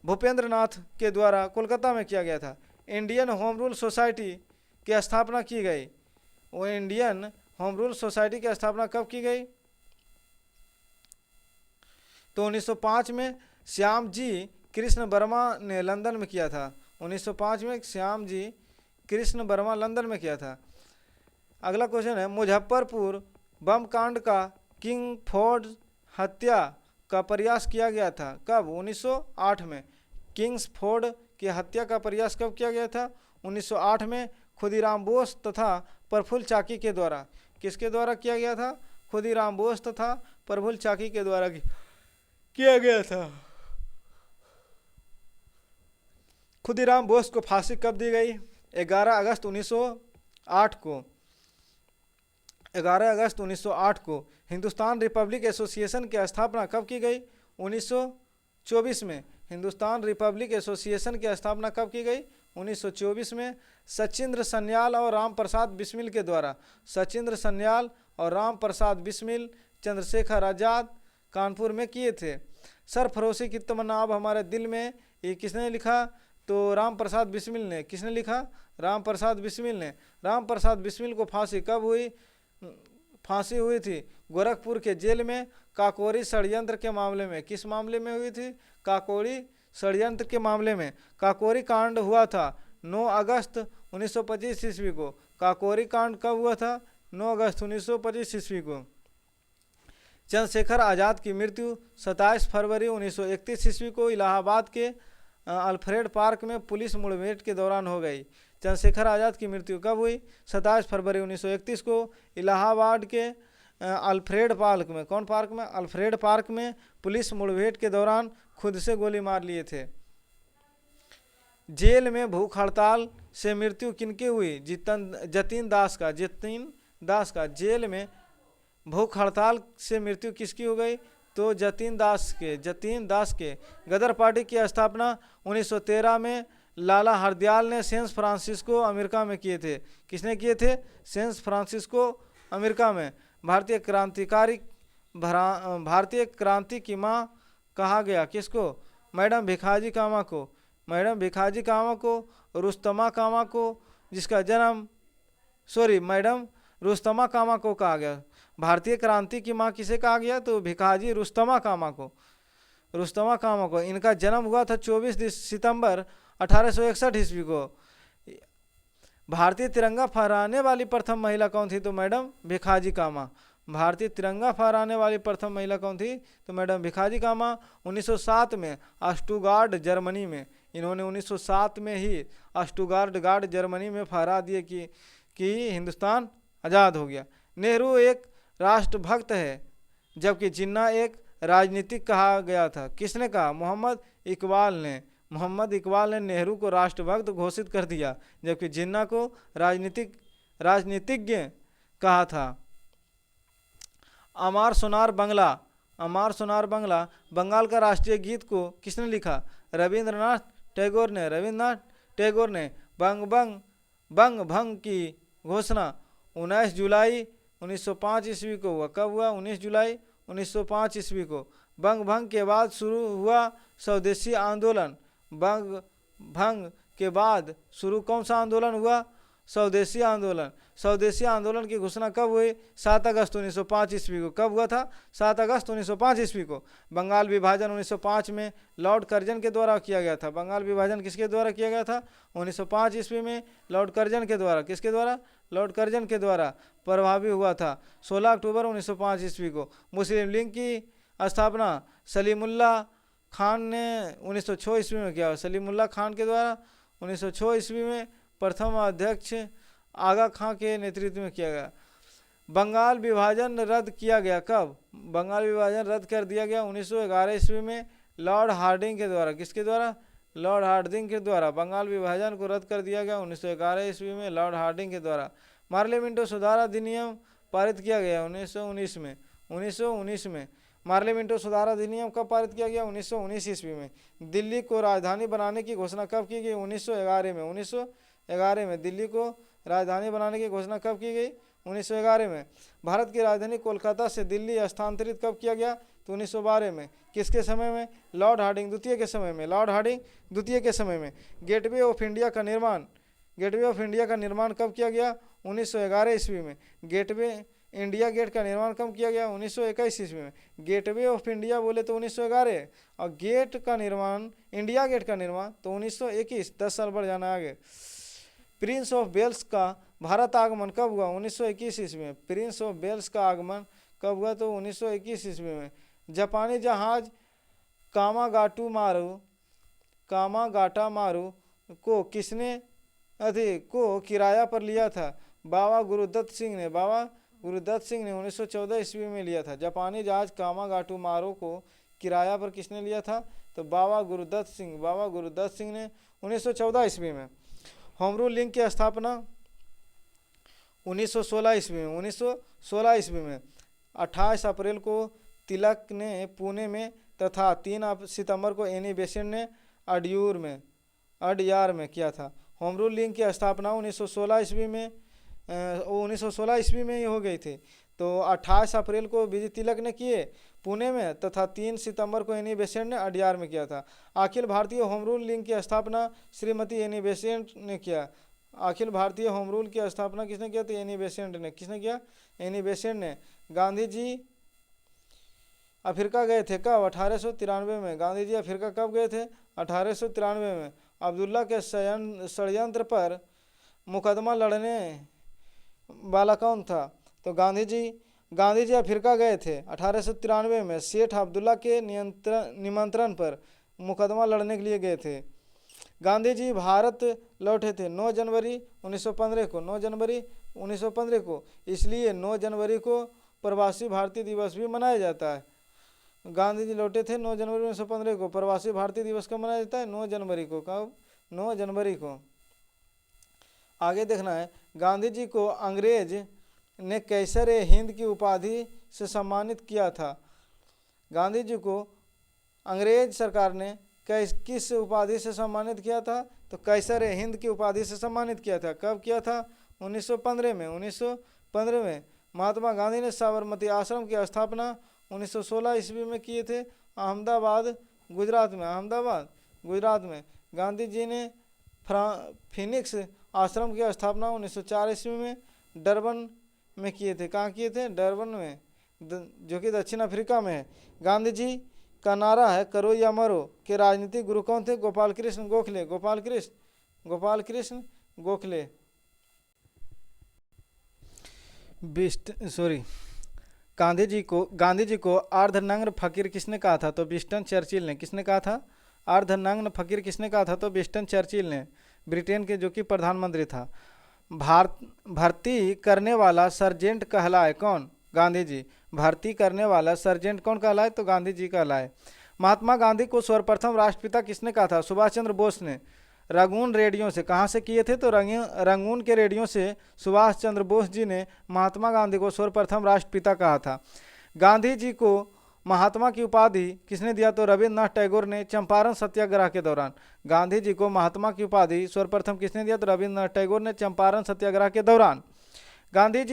भूपेंद्र नाथ के द्वारा कोलकाता में किया गया था। इंडियन होम रूल सोसाइटी की स्थापना की गई। वो इंडियन होम रूल सोसाइटी की स्थापना कब की गई? तो 1905 में श्याम जी कृष्ण वर्मा ने लंदन में किया था। 1905 में श्याम जी कृष्ण वर्मा लंदन में किया था। अगला क्वेश्चन है, मुजफ्फरपुर बम कांड का किंग फोर्ड हत्या का प्रयास किया गया था कब? 1908 में। किंग्स फोर्ड की हत्या का प्रयास कब किया गया था? 1908 में खुदीराम बोस तथा प्रफुल्ल चाकी के द्वारा। किसके द्वारा किया गया था? खुदीराम बोस तथा प्रफुल्ल चाकी के द्वारा किया गया था। खुदीराम बोस को फांसी कब दी गई? 11 अगस्त 1908 को। 11 अगस्त 1908 को। हिंदुस्तान रिपब्लिक एसोसिएशन की स्थापना कब की गई? 1924 में। हिंदुस्तान रिपब्लिक एसोसिएशन की स्थापना कब की गई? 1924 में। सचिंद्र सन्याल और राम प्रसाद बिस्मिल के द्वारा। सचिंद्र सन्याल और राम प्रसाद बिस्मिल चंद्रशेखर आज़ाद कानपुर में किए थे। सरफरोशी की तमन्ना अब हमारे दिल में, ये किसने लिखा? तो राम प्रसाद बिस्मिल ने। किसने लिखा? राम प्रसाद बिस्मिल ने। राम प्रसाद बिस्मिल को फांसी कब हुई? फांसी हुई थी गोरखपुर के जेल में काकोरी षड्यंत्र के मामले में। किस मामले में हुई थी? काकोरी षड्यंत्र के मामले में। काकोरी कांड हुआ था 9 अगस्त 1925 ईस्वी को। काकोरी कांड कब हुआ था? 9 अगस्त 1925 ईस्वी को। चंद्रशेखर आज़ाद की मृत्यु 27 फरवरी 1931 ईस्वी को इलाहाबाद के अल्फ्रेड पार्क में पुलिस मुठभेड़ के दौरान हो गई। चंद्रशेखर आज़ाद की मृत्यु कब हुई? 27 फरवरी 1931 को इलाहाबाद के अल्फ्रेड पार्क में। कौन पार्क में? अल्फ्रेड पार्क में पुलिस मुठभेड़ के दौरान खुद से गोली मार लिए थे। जेल में भूख हड़ताल से मृत्यु किनकी हुई? जतीन दास का। जतीन दास का। जेल में भूख हड़ताल से मृत्यु किसकी हो गई? तो जतीन दास के। गदर पार्टी की स्थापना 1913 में लाला हरदयाल ने सैन फ्रांसिस्को अमेरिका में किए थे। किसने किए थे? सैन फ्रांसिस्को अमेरिका में। भारतीय क्रांति की माँ कहा गया किसको? मैडम भिखाजी कामा को। मैडम भिखाजी कामा को। रुस्तमा कामा को, जिसका जन्म मैडम रुस्तमा कामा को कहा गया। भारतीय क्रांति की माँ किसे कहा गया? तो भिखाजी रुस्तमा कामा को। रुस्तमा कामा को। इनका जन्म हुआ था 24 सितंबर 1861 ईस्वी को। भारतीय तिरंगा फहराने वाली प्रथम महिला कौन थी? तो मैडम भिखाजी कामा। भारतीय तिरंगा फहराने वाली प्रथम महिला कौन थी? तो मैडम भिखाजी कामा। 1907 में स्टुटगार्ट जर्मनी में। इन्होंने 1907 में ही स्टुटगार्ट जर्मनी में फहरा दिए कि हिंदुस्तान आज़ाद हो गया। नेहरू एक राष्ट्रभक्त है, जबकि जिन्ना एक राजनीतिक कहा गया था। किसने कहा? मोहम्मद इकबाल ने नेहरू को राष्ट्रभक्त घोषित कर दिया, जबकि जिन्ना को राजनीतिज्ञ कहा था। अमार सोनार बंगला बंगाल का राष्ट्रीय गीत को किसने लिखा? रविंद्रनाथ टैगोर ने। बंग भंग की घोषणा 19 जुलाई 1905 ईस्वी को हुआ। कब हुआ? 19 जुलाई 1905 ईस्वी को। बंग भंग के बाद शुरू हुआ स्वदेशी आंदोलन। बंग भंग के बाद शुरू कौन सा आंदोलन हुआ? स्वदेशी आंदोलन। स्वदेशी आंदोलन की घोषणा कब हुई? 7 अगस्त 1905 ईस्वी को। कब हुआ था? 7 अगस्त 1905 ईस्वी को। बंगाल विभाजन 1905 में लॉर्ड कर्जन के द्वारा किया गया था। बंगाल विभाजन किसके द्वारा किया गया था? 1905 ईस्वी में लॉर्ड कर्जन के द्वारा। किसके द्वारा? लॉर्ड कर्जन के द्वारा प्रभावी हुआ था। 16 अक्टूबर 1905 ईस्वी को। मुस्लिम लीग की स्थापना सलीमुल्लाह खान ने 1906 ईस्वी में किया। सलीमुल्लाह खान के द्वारा 1906 ईस्वी में प्रथम अध्यक्ष आगा खां के नेतृत्व में किया गया। बंगाल विभाजन रद्द किया गया। कब? बंगाल विभाजन रद्द कर दिया गया 1911 ईस्वी में लॉर्ड हार्डिंग के द्वारा। किसके द्वारा? लॉर्ड हार्डिंग के द्वारा बंगाल विभाजन को रद्द कर दिया गया 1911 ईस्वी में लॉर्ड हार्डिंग के द्वारा। पार्लियामेंटो सुधार अधिनियम पारित किया गया 1919 में। पार्लियामेंटो सुधार अधिनियम कब पारित किया गया? 1919 ईस्वी में। दिल्ली को राजधानी बनाने की घोषणा कब की गई? 1911 में। 1911 में दिल्ली को राजधानी बनाने की घोषणा कब की गई? 1911 में। भारत की राजधानी कोलकाता से दिल्ली स्थानांतरित कब किया गया? तो 1912 में। किसके समय में? लॉर्ड हार्डिंग द्वितीय के समय में। लॉर्ड हार्डिंग द्वितीय के समय में। गेटवे ऑफ इंडिया का निर्माण कब किया गया? 1911 ईस्वी में। इंडिया गेट का निर्माण कब किया गया? 1921 ईस्वी में। गेटवे ऑफ इंडिया बोले तो 1911 और गेट का निर्माण, इंडिया गेट का निर्माण तो 1921। 10 साल बढ़ जाना आगे। प्रिंस ऑफ वेल्स का भारत आगमन कब हुआ? 1921 ईस्वी में। प्रिंस ऑफ वेल्स का आगमन कब हुआ? तो 1921 ईस्वी में। जापानी जहाज कामागाटा मारू को किसने किराया पर लिया था? बाबा गुरुदत्त सिंह ने 1914 ईस्वी में लिया था। जापानी जहाज कामागाटू मारू को किराया पर किसने लिया था? तो बाबा गुरुदत्त सिंह ने 1914 ईस्वी में। होम रूल लीग की स्थापना 1916 ईस्वी में 28 अप्रैल को तिलक ने पुणे में तथा 3 सितंबर को एनी बेसेंट ने अडयार में किया था। होम रूल लीग की स्थापना 1916 ईस्वी में ही हो गई थी। तो 28 अप्रैल को विजय तिलक ने किए पुणे में तथा 3 सितंबर को एनी बेसेंट ने अडयार में किया था। Akhil Bharatiya home rule league की स्थापना श्रीमती एनी बेसेंट ने किया। अखिल भारतीय होम रूल की स्थापना किसने किया? तो एनी बेसेंट ने। किसने किया? एनी बेसेंट ने। गांधी जी अफ्रीका गए थे कब? 1893 में। गांधी जी अफ्रीका कब गए थे? 1893 में। अब्दुल्ला के षड्यंत्र पर मुकदमा लड़ने वाला कौन था? तो गांधी जी अफ्रीका गए थे 1893 में। सेठ अब्दुल्ला के निमंत्रण पर मुकदमा लड़ने के लिए गए थे। गांधी जी भारत लौटे थे 9 जनवरी 1915 को। इसलिए 9 जनवरी को प्रवासी भारतीय दिवस भी मनाया जाता है। गांधी जी लौटे थे 9 जनवरी 1915 को। प्रवासी भारतीय दिवस कब मनाया जाता है? 9 जनवरी को। कब? 9 जनवरी को। आगे देखना है, गांधी जी को अंग्रेज ने कैसर ए हिंद की उपाधि से सम्मानित किया था। गांधी जी को अंग्रेज सरकार ने किस उपाधि से सम्मानित किया था? तो कैसर ए हिंद की उपाधि से सम्मानित किया था। कब किया था? 1915 में। 1915 में। महात्मा गांधी ने साबरमती आश्रम की स्थापना 1916 ईस्वी में किए थे अहमदाबाद गुजरात में। गांधी जी ने फिनिक्स आश्रम की स्थापना 1904 ईस्वी में डरबन में किए थे। कहाँ किए थे? डरबन में, जो कि दक्षिण अफ्रीका में है। गांधी जी का नारा है करो या मरो के राजनीतिक गुरु कौन थे? गोपाल कृष्ण गोखले। गांधी जी को अर्धनग्न फकीर किसने कहा था? तो विंस्टन चर्चिल ने। किसने कहा था? अर्धनग्न फकीर किसने कहा था? तो विंस्टन चर्चिल ने, ब्रिटेन के जो कि प्रधानमंत्री था। भर्ती करने वाला सर्जेंट कहलाए कौन? गांधी जी। भर्ती करने वाला सर्जेंट कौन कहलाए? तो गांधी जी कहलाए। महात्मा गांधी को सर्वप्रथम राष्ट्रपिता किसने कहा था? सुभाष चंद्र बोस ने। रंगून रेडियो से। कहाँ से किए थे? तो रंगून के रेडियो से सुभाष चंद्र बोस जी ने महात्मा गांधी को सर्वप्रथम राष्ट्रपिता कहा था। गांधी जी को महात्मा की उपाधि किसने दिया? तो रविन्द्रनाथ टैगोर ने चंपारण सत्याग्रह के दौरान। गांधी जी को महात्मा की उपाधि सर्वप्रथम किसने दिया? तो रविन्द्रनाथ टैगोर ने चंपारण सत्याग्रह के दौरान। गांधी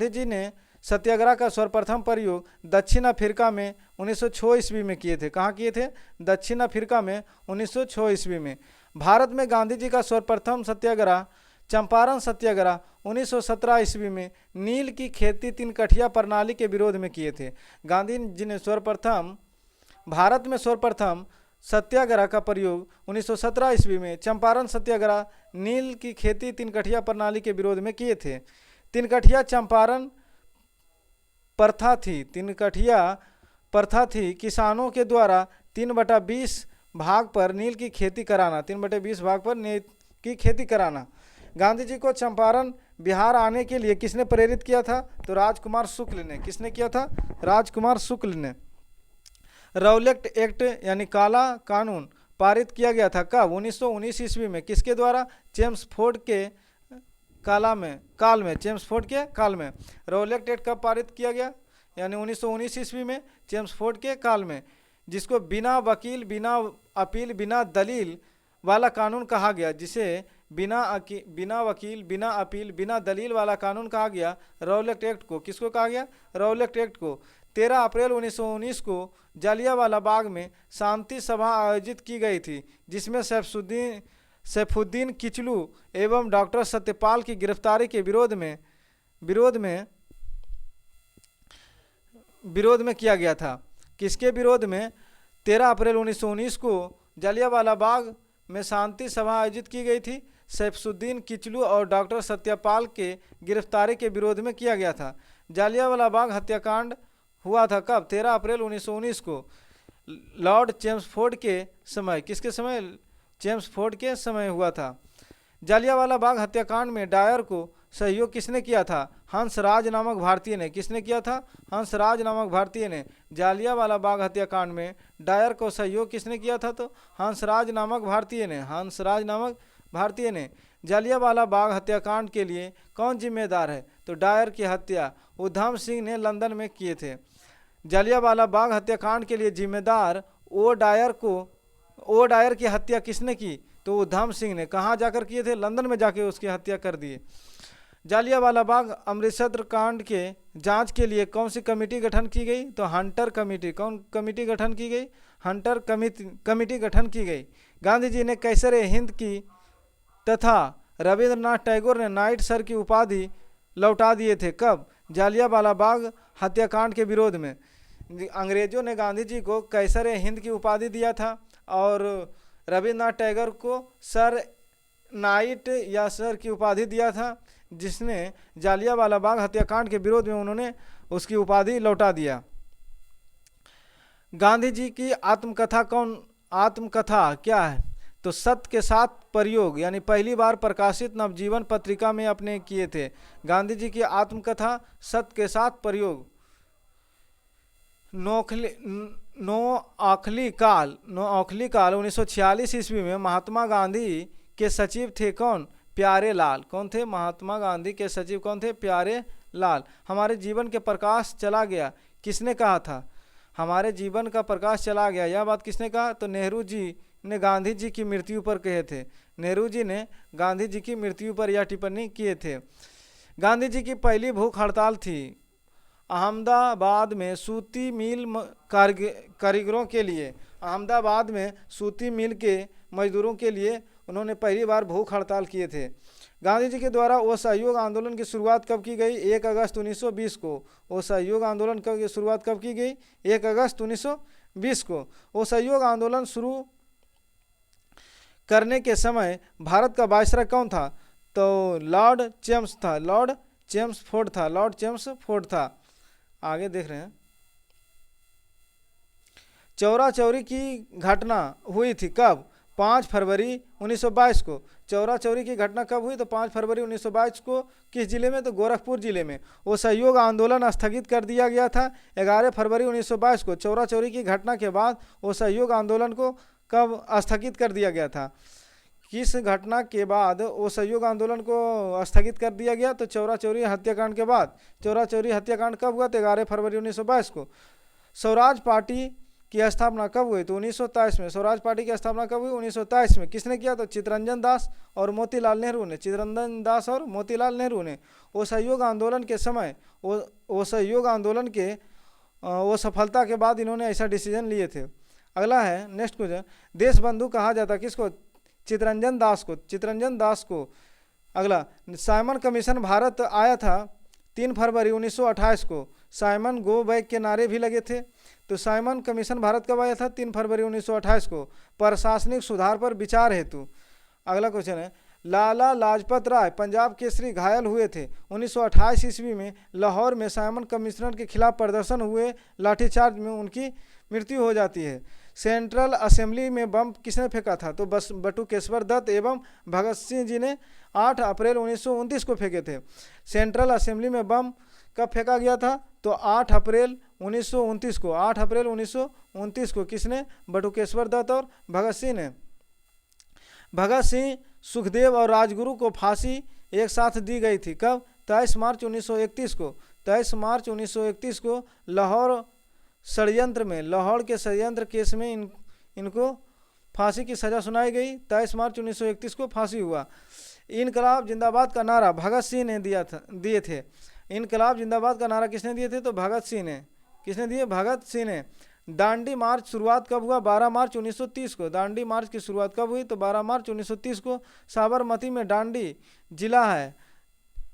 जी ने सत्याग्रह का सर्वप्रथम प्रयोग दक्षिण अफ्रीका में 1906 ईस्वी में किए थे। कहाँ किए थे? दक्षिण अफ्रीका में 1906 ईस्वी में। भारत में गांधी जी का सर्वप्रथम सत्याग्रह चंपारण सत्याग्रह 1917 ईस्वी में नील की खेती 3 कठिया प्रणाली के विरोध में किए थे। गांधी जी ने भारत में सर्वप्रथम सत्याग्रह का प्रयोग 1917 ईस्वी में चंपारण सत्याग्रह नील की खेती 3 कठिया प्रणाली के विरोध में किए थे। 3 कठिया चंपारण प्रथा थी किसानों के द्वारा 3/20 भाग पर नील की खेती कराना। 3/20 भाग पर नील की खेती कराना। गांधी जी को चंपारण बिहार आने के लिए किसने प्रेरित किया था? तो राजकुमार शुक्ल ने। किसने किया था? राजकुमार शुक्ल ने। रौलेट एक्ट यानी काला कानून पारित किया गया था कब? 1919 ईस्वी में। किसके द्वारा? चेम्सफोर्ड के काल में। रौलेट एक्ट कब पारित किया गया? यानी 1919 ईस्वी में, चेम्सफोर्ड के काल में, जिसको बिना वकील, बिना अपील, बिना दलील वाला कानून कहा गया। जिसे बिना वकील, बिना अपील, बिना दलील वाला कानून कहा गया रौलेट एक्ट को। किसको कहा गया? रौलेट एक्ट को। 13 अप्रैल 1919 को जालियांवाला बाग में शांति सभा आयोजित की गई थी, जिसमें सैफुद्दीन किचलू एवं डॉक्टर सत्यपाल की गिरफ्तारी के विरोध में किया गया था। किसके विरोध में? 13 अप्रैल 1919 को जालियांवाला बाग में शांति सभा आयोजित की गई थी, सैफुद्दीन किचलू और डॉक्टर सत्यपाल के गिरफ्तारी के विरोध में किया गया था। जालियांवाला बाग हत्याकांड हुआ था कब? 13 अप्रैल 1919 को लॉर्ड चेम्सफोर्ड के समय। किसके समय? चेम्सफोर्ड के समय हुआ था। जालियांवाला बाग हत्याकांड में डायर को सहयोग किसने किया था? हंसराज नामक भारतीय ने। किसने किया था? हंसराज नामक भारतीय ने। जालियांवाला बाग हत्याकांड में डायर को सहयोग किसने किया था? तो हंसराज नामक भारतीय ने। हंसराज नामक भारतीय ने। जालियांवाला बाग हत्याकांड के लिए कौन जिम्मेदार है? तो डायर की हत्या उधम सिंह ने लंदन में किए थे। जालियांवाला बाग हत्याकांड के लिए जिम्मेदार ओ डायर की हत्या किसने की? तो उधम सिंह ने। कहाँ जाकर किए थे? लंदन में जाके उसकी हत्या कर दिए। जालियांवाला बाग अमृतसर कांड के जांच के लिए कौन सी कमेटी गठन की गई? तो हंटर कमेटी। कौन कमेटी गठन की गई? हंटर कमेटी गठन की गई। गांधी जी ने कैसर हिंद की तथा रविंद्रनाथ टैगोर ने नाइट सर की उपाधि लौटा दिए थे। कब? जालियांवाला बाग हत्याकांड के विरोध में। अंग्रेजों ने गांधी जी को कैसर हिंद की उपाधि दिया था और रविंद्रनाथ टैगोर को सर नाइट या सर की उपाधि दिया था, जिसने जालियांवाला बाग हत्याकांड के विरोध में उन्होंने उसकी उपाधि लौटा दिया। गांधी जी की आत्मकथा क्या है? तो सत्य के साथ प्रयोग, यानी पहली बार प्रकाशित नवजीवन पत्रिका में अपने किए थे। गांधी जी की आत्मकथा सत्य के साथ प्रयोग। नो आखिली काल 1946 ईस्वी में महात्मा गांधी के सचिव थे कौन? प्यारे लाल। कौन थे? महात्मा गांधी के सचिव कौन थे? प्यारे लाल। हमारे जीवन के प्रकाश चला गया, किसने कहा था? हमारे जीवन का प्रकाश चला गया, यह बात किसने कहा? तो नेहरू जी ने गांधी जी की मृत्यु पर कहे थे। नेहरू जी ने गांधी जी की मृत्यु पर यह टिप्पणी किए थे। गांधी जी की पहली भूख हड़ताल थी अहमदाबाद में सूती मिल कारीगरों के लिए। अहमदाबाद में सूती मिल के मजदूरों के लिए उन्होंने पहली बार भूख हड़ताल किए थे। गांधी जी के द्वारा असहयोग आंदोलन की शुरुआत कब की गई? 1 अगस्त 1920 को। असहयोग आंदोलन की शुरुआत कब की गई? 1 अगस्त 1920 को। असहयोग आंदोलन शुरू करने के समय भारत का वायसराय कौन था? तो लॉर्ड चेम्सफोर्ड था। आगे देख रहे हैं। चौरा चौरी की घटना हुई थी कब? 5 फरवरी 1922 को। चौरा चौरी की घटना कब हुई? तो 5 फरवरी 1922 को। किस जिले में? तो गोरखपुर जिले में। वो सहयोग आंदोलन स्थगित कर दिया गया था 11 फरवरी 1922 को। चौरा चौरी की घटना के बाद वो सहयोग आंदोलन को कब स्थगित कर दिया गया था? किस घटना के बाद वो सहयोग आंदोलन को स्थगित कर दिया गया? तो चौरा चौरी हत्याकांड के बाद। चौरा चौरी हत्याकांड कब हुआ? तो 11 फरवरी 1922 को। स्वराज पार्टी की स्थापना कब हुई? तो 1923 में। स्वराज पार्टी की स्थापना कब हुई? 1923 में। किसने किया? तो चित्तरंजन दास और मोतीलाल नेहरू ने। चित्तरंजन दास और मोतीलाल नेहरू ने। वो सहयोग आंदोलन के समय वो सहयोग आंदोलन के वो सफलता के बाद इन्होंने ऐसा डिसीजन लिए थे। अगला है नेक्स्ट क्वेश्चन। देश बंधु कहा जाता किसको? चित्तरंजन दास को। अगला, साइमन कमीशन भारत आया था 3 फरवरी 1928 को। साइमन गो बैक के नारे भी लगे थे। तो साइमन कमीशन भारत कब आया था? 3 फरवरी 1928 को, प्रशासनिक सुधार पर विचार हेतु। अगला क्वेश्चन है, लाला लाजपत राय पंजाब केसरी घायल हुए थे 1928 ईस्वी में। लाहौर में साइमन कमिश्नर के खिलाफ प्रदर्शन हुए, लाठीचार्ज में उनकी मृत्यु हो जाती है। सेंट्रल असेंबली में बम किसने फेंका था? तो बस बटुकेश्वर दत्त एवं भगत सिंह जी ने 8 अप्रैल 1929 को फेंके थे। सेंट्रल असेंबली में बम कब फेंका गया था? तो 8 अप्रैल 1929 को। 8 अप्रैल 1929 को किसने? बटुकेश्वर दत्त और भगत सिंह ने। भगत सिंह, सुखदेव और राजगुरु को फांसी एक साथ दी गई थी कब? 23 मार्च 1931 को। 23 मार्च 1931 को लाहौर के षड्यंत्र केस में इनको फांसी की सजा सुनाई गई। 23 मार्च 1931 को फांसी हुआ। इनकलाब जिंदाबाद का नारा भगत सिंह ने दिए थे। इनकलाब जिंदाबाद का नारा किसने दिए थे? तो भगत सिंह ने। किसने दिए? भगत सिंह ने। दांडी मार्च शुरुआत कब हुआ? 12 मार्च 1930 को। दांडी मार्च की शुरुआत कब हुई? तो 12 मार्च 1930 को। साबरमती में दांडी जिला है,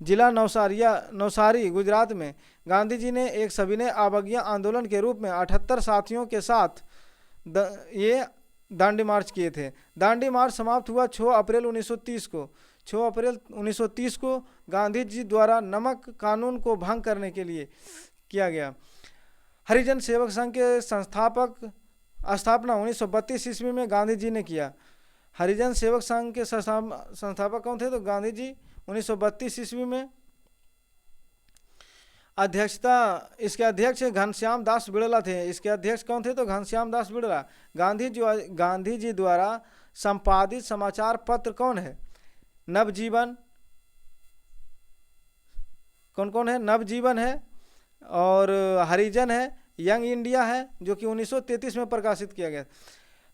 जिला नवसारी गुजरात में। गांधी जी ने एक सविनय अवज्ञा आंदोलन के रूप में 78 साथियों के साथ ये दांडी मार्च किए थे। दांडी मार्च समाप्त हुआ 6 अप्रैल 1930 को। 6 अप्रैल 1930 को गांधी जी द्वारा नमक कानून को भंग करने के लिए किया गया। हरिजन सेवक संघ के स्थापना 1932 ईस्वी में गांधी जी ने किया। हरिजन सेवक संघ के संस्थापक कौन थे? तो गांधी जी 1932 ईस्वी में। अध्यक्षता, इसके अध्यक्ष घनश्याम दास बिड़ला थे। इसके अध्यक्ष कौन थे? तो घनश्याम दास बिड़ला। गांधी जी द्वारा संपादित समाचार पत्र कौन है? नवजीवन। कौन कौन है? नवजीवन है और हरिजन है, यंग इंडिया है, जो कि 1933 में प्रकाशित किया गया।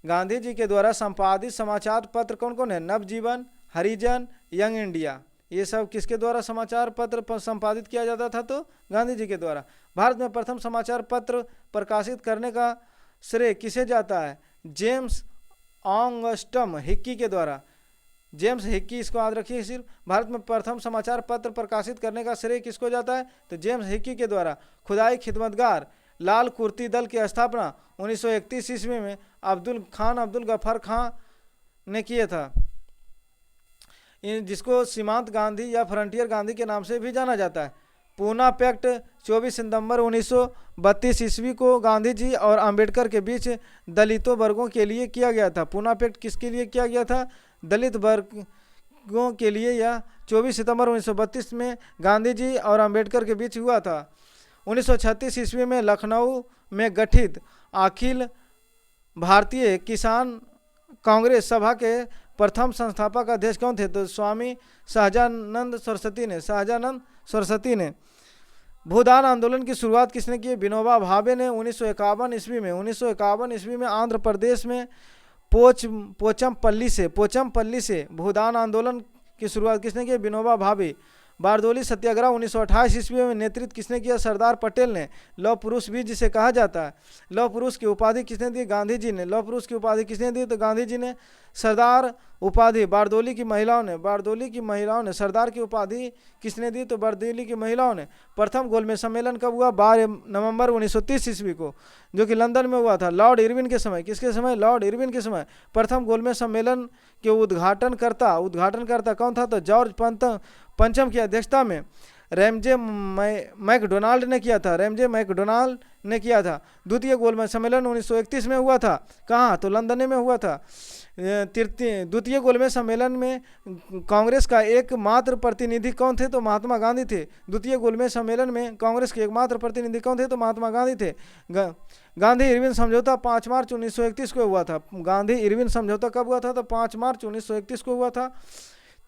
गांधी जी के द्वारा संपादित समाचार पत्र कौन कौन है? नवजीवन, हरिजन, यंग इंडिया। ये सब किसके द्वारा समाचार पत्र संपादित किया जाता था? तो गांधी जी के द्वारा। भारत में प्रथम समाचार पत्र प्रकाशित करने का श्रेय किसे जाता है? जेम्स ऑगस्टम हिक्की के द्वारा। जेम्स हिक्की, इसको याद रखिए सिर्फ। भारत में प्रथम समाचार पत्र प्रकाशित करने का श्रेय किसको जाता है? तो जेम्स हिक्की के द्वारा। खुदाई खिदमतगार लाल कुर्ती दल की स्थापना 1931 ईस्वी में अब्दुल गफर खां ने किया था, जिसको सीमांत गांधी या फ्रंटियर गांधी के नाम से भी जाना जाता है। पूना पैक्ट 24 सितंबर 1932 ईस्वी को गांधी जी और अंबेडकर के बीच दलितों वर्गों के लिए किया गया था। पूना पैक्ट किसके लिए किया गया था? दलित वर्गों के लिए। यह 24 सितंबर 1932 में गांधी जी और अंबेडकर के बीच हुआ था। 1936 ईस्वी में लखनऊ में गठित अखिल भारतीय किसान कांग्रेस सभा के प्रथम संस्थापक अध्यक्ष कौन थे? तो स्वामी सहजानंद सरस्वती ने। भूदान आंदोलन की शुरुआत किसने की? विनोबा भावे ने 1951 ईस्वी में आंध्र प्रदेश में पोचमपल्ली से भूदान आंदोलन की शुरुआत किसने की? विनोबा भावे। बारदोली सत्याग्रह 1928 ईस्वी में नेतृत्व किसने किया? सरदार पटेल ने। लौह पुरुष भी जिसे कहा जाता है, लौह पुरुष की उपाधि किसने दी? गांधी जी ने। लौह पुरुष की उपाधि किसने दी? तो गांधी जी ने। सरदार उपाधि बारदोली की महिलाओं ने। सरदार की उपाधि किसने दी? तो बारदोली की महिलाओं ने। प्रथम गोलमेज सम्मेलन कब हुआ? 12 नवंबर 1930 ईस्वी को, जो कि लंदन में हुआ था। लॉर्ड इरविन के समय। किसके समय? लॉर्ड इरविन के समय। प्रथम गोलमेज सम्मेलन के उद्घाटनकर्ता कौन था? तो जॉर्ज पंचम की अध्यक्षता में रैमजे मैकडोनाल्ड ने किया था। द्वितीय गोलमेज सम्मेलन 1931 में हुआ था। कहाँ? तो लंदन में हुआ था। द्वितीय गोलमेज सम्मेलन में कांग्रेस का एकमात्र प्रतिनिधि कौन थे? तो महात्मा गांधी थे। द्वितीय गोलमेज सम्मेलन में कांग्रेस के एकमात्र प्रतिनिधि कौन थे? तो महात्मा गांधी थे। गांधी इरविन समझौता 5 मार्च 1931 को हुआ था। गांधी इरविन समझौता कब हुआ था? तो 5 मार्च 1931 को हुआ था।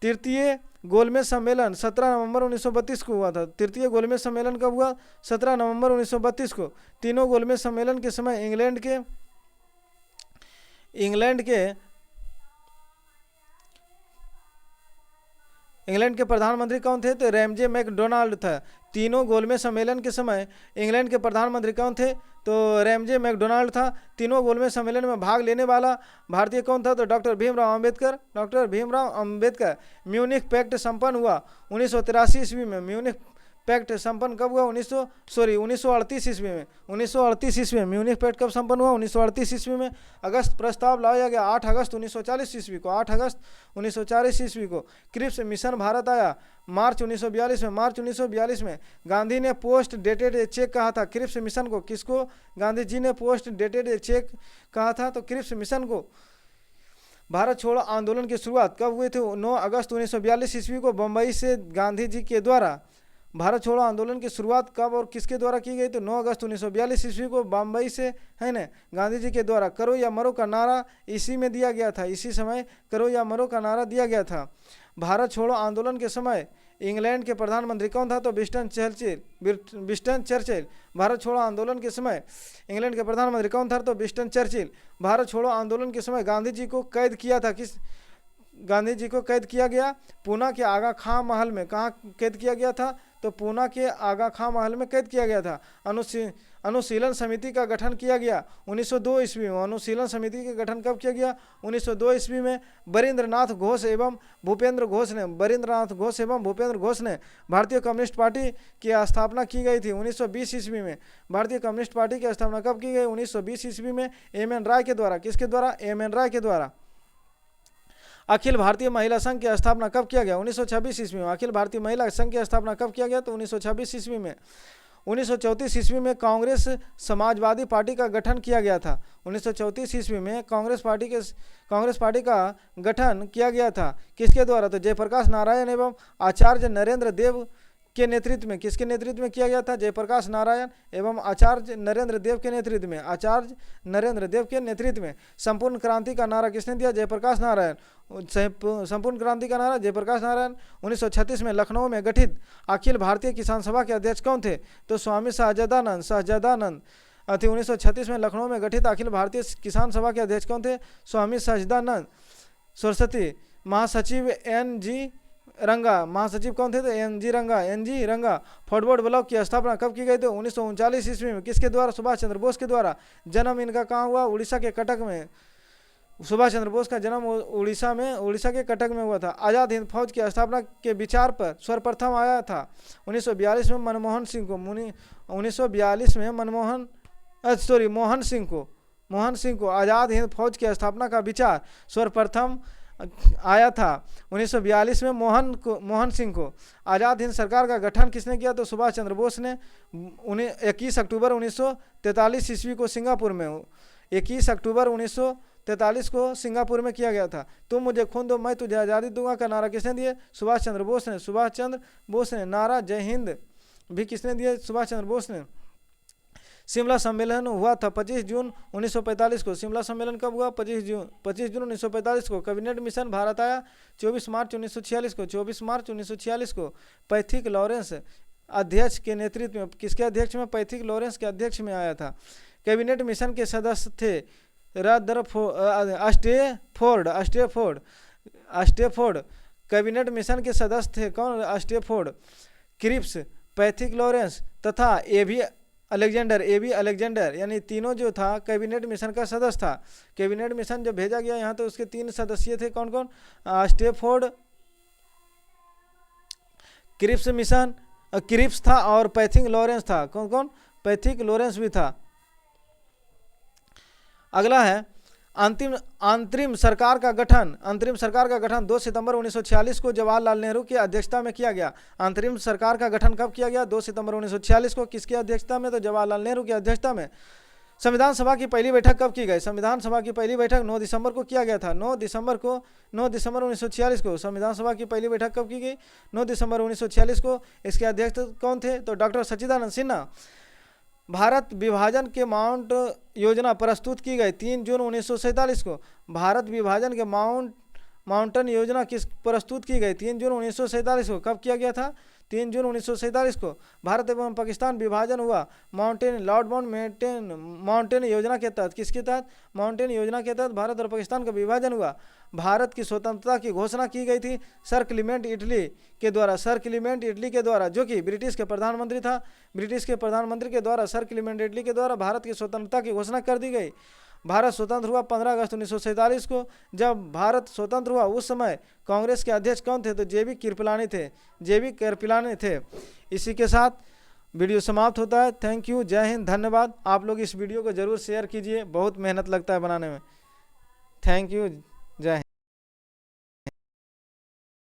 तृतीय गोलमेज सम्मेलन 17 नवंबर 1932 को हुआ था। तृतीय गोलमेज सम्मेलन कब हुआ? 17 नवंबर 1932 को। तीनों गोलमेज सम्मेलन के समय इंग्लैंड के प्रधानमंत्री कौन थे? तो रैमजे मैकडोनाल्ड था। तीनों गोलमेज सम्मेलन के समय इंग्लैंड के प्रधानमंत्री कौन थे? तो रैमजे मैकडोनाल्ड था। तीनों गोलमेज सम्मेलन में भाग लेने वाला भारतीय कौन था? तो doctor Bhimrao Ambedkar. Munich pact संपन्न हुआ 1983 ईस्वी में। म्यूनिख पैक्ट संपन्न कब हुआ? 1938 ईस्वी में। 1938 ईस्वी में म्यूनिख पैक्ट कब संपन्न हुआ? 1938 ईस्वी में। अगस्त प्रस्ताव लाया गया 8 अगस्त 1940 ईस्वी को। 8 अगस्त 1940 ईस्वी को क्रिप्स मिशन भारत आया मार्च 1942 में। गांधी ने पोस्ट डेटेड चेक कहा था क्रिप्स मिशन को। किसको? गांधी जी ने पोस्ट डेटेड चेक कहा था, तो क्रिप्स मिशन को। भारत छोड़ो आंदोलन की शुरुआत कब हुई थी? 9 अगस्त 1942 ईस्वी को बम्बई से गांधी जी के द्वारा। भारत छोड़ो आंदोलन की शुरुआत कब और किसके द्वारा की गई? तो 9 अगस्त 1942 ईस्वी को बम्बई से, है ना, गांधी जी के द्वारा। करो या मरो का नारा इसी में दिया गया था। इसी समय करो या मरो का नारा दिया गया था। भारत छोड़ो आंदोलन के समय इंग्लैंड के प्रधानमंत्री कौन था? तो विंस्टन चर्चिल। भारत छोड़ो आंदोलन के समय इंग्लैंड के प्रधानमंत्री कौन था? तो विंस्टन चर्चिल। भारत छोड़ो आंदोलन के समय गांधी जी को कैद किया था। गांधी जी को कैद किया गया पूना के आगा खां महल में। कहाँ कैद किया गया था? तो पूना के आगा खां महल में कैद किया गया था। अनुशीलन समिति का गठन किया गया 1902 ईस्वी में। अनुशीलन समिति का गठन कब किया गया? 1902 ईस्वी में। बरिंद्रनाथ घोष एवं भूपेंद्र घोष ने भारतीय कम्युनिस्ट पार्टी की स्थापना की गई थी 1920 ईस्वी में। भारतीय कम्युनिस्ट पार्टी की स्थापना कब की गई? 1920 ईस्वी में एम.एन. राय के द्वारा। किसके द्वारा? एम.एन. राय के द्वारा। अखिल भारतीय महिला संघ की स्थापना कब किया गया? 1926 ईस्वी में। अखिल भारतीय महिला संघ की स्थापना कब किया गया? तो 1926 ईस्वी में। 1934 ईस्वी में कांग्रेस समाजवादी पार्टी का गठन किया गया था। 1934 ईस्वी में कांग्रेस पार्टी का गठन किया गया था। किसके द्वारा? तो जयप्रकाश नारायण एवं आचार्य नरेंद्र देव के नेतृत्व में। किसके नेतृत्व में किया गया था? जयप्रकाश नारायण एवं आचार्य नरेंद्र देव के नेतृत्व में। आचार्य नरेंद्र देव के नेतृत्व में। संपूर्ण क्रांति का नारा किसने दिया? जयप्रकाश नारायण। संपूर्ण क्रांति का नारा जयप्रकाश नारायण। 1936 में लखनऊ में गठित अखिल भारतीय किसान सभा के अध्यक्ष कौन थे? तो स्वामी सहजानंद अति 1936 में लखनऊ में गठित अखिल भारतीय किसान सभा के अध्यक्ष कौन थे? स्वामी सहजानंद सरस्वती। महासचिव NG रंगा। महासचिव कौन थे? तो NG रंगा। फॉरवर्ड ब्लॉक की स्थापना कब की गई? तो 1939 ईस्वी में। किसके द्वारा? सुभाष चंद्र बोस के द्वारा। जन्म इनका कहाँ हुआ? उड़ीसा के कटक में। सुभाष चंद्र बोस का जन्म उड़ीसा के कटक में हुआ था। आज़ाद हिंद फौज की स्थापना के विचार पर सर्वप्रथम आया था 1942 में मोहन सिंह को आज़ाद हिंद फौज की स्थापना का विचार सर्वप्रथम आया था 1942 में मोहन सिंह को। आज़ाद हिंद सरकार का गठन किसने किया? तो सुभाष चंद्र बोस ने 21 अक्टूबर 1943 ईस्वी को सिंगापुर में 21 अक्टूबर 1943 को सिंगापुर में किया गया था। तुम मुझे खून दो मैं तुझे आज़ादी दूंगा का नारा किसने दिए? सुभाष चंद्र बोस ने। नारा जय हिंद भी किसने दिए? सुभाष चंद्र बोस ने। शिमला सम्मेलन हुआ था 25 जून 1945 को। शिमला सम्मेलन कब हुआ? 25 जून 1945 को। कैबिनेट मिशन भारत आया 24 मार्च 1946 को। पैथिक लॉरेंस अध्यक्ष के नेतृत्व में। किसके अध्यक्ष में? पैथिक लॉरेंस के अध्यक्ष में आया था। कैबिनेट मिशन के सदस्य थे स्टेफोर्ड। कैबिनेट मिशन के सदस्य थे कौन? स्टेफोर्ड, क्रिप्स, पैथिक लॉरेंस तथा एबी अलेक्जेंडर यानी तीनों जो था कैबिनेट मिशन का सदस्य था। कैबिनेट मिशन जब भेजा गया यहाँ तो उसके 3 सदस्य थे। कौन कौन? स्टेफोर्ड, क्रिप्स था और पैथिक लॉरेंस था। कौन कौन? पैथिक लॉरेंस भी था। अगला है अंतरिम सरकार का गठन 2 सितंबर 1946 को जवाहरलाल नेहरू की अध्यक्षता में किया गया। अंतरिम सरकार का गठन कब किया गया? 2 सितंबर 1946 को। किसकी अध्यक्षता में? तो जवाहरलाल नेहरू की अध्यक्षता में। संविधान सभा की पहली बैठक कब की गई? संविधान सभा की पहली बैठक 9 दिसंबर को किया गया था। 9 दिसंबर 1946 को संविधान सभा की पहली बैठक कब की गई? 9 दिसंबर 1946 को। इसके अध्यक्ष कौन थे? तो डॉक्टर सच्चिदानंद सिन्हा। भारत विभाजन के माउंट योजना प्रस्तुत की गई 3 जून 1947 को। भारत विभाजन के माउंटन योजना किस प्रस्तुत की गई? 3 जून 1947 को। कब किया गया था? 3 जून 1947 को। भारत एवं पाकिस्तान विभाजन हुआ लॉर्ड माउंटेन योजना के तहत। किसके तहत? माउंटेन योजना के तहत भारत और पाकिस्तान का विभाजन हुआ। भारत की स्वतंत्रता की घोषणा की गई थी सर क्लीमेंट इटली के द्वारा, जो कि ब्रिटिश के प्रधानमंत्री था। ब्रिटिश के प्रधानमंत्री के द्वारा सर क्लीमेंट इटली के द्वारा भारत की स्वतंत्रता की घोषणा कर दी गई। भारत स्वतंत्र हुआ 15 अगस्त 1947 को। जब भारत स्वतंत्र हुआ उस समय कांग्रेस के अध्यक्ष कौन थे? तो जेबी कृपलानी थे। इसी के साथ वीडियो समाप्त होता है। थैंक यू, जय हिंद, धन्यवाद। आप लोग इस वीडियो को जरूर शेयर कीजिए, बहुत मेहनत लगता है बनाने में। थैंक यू, जय हिंद।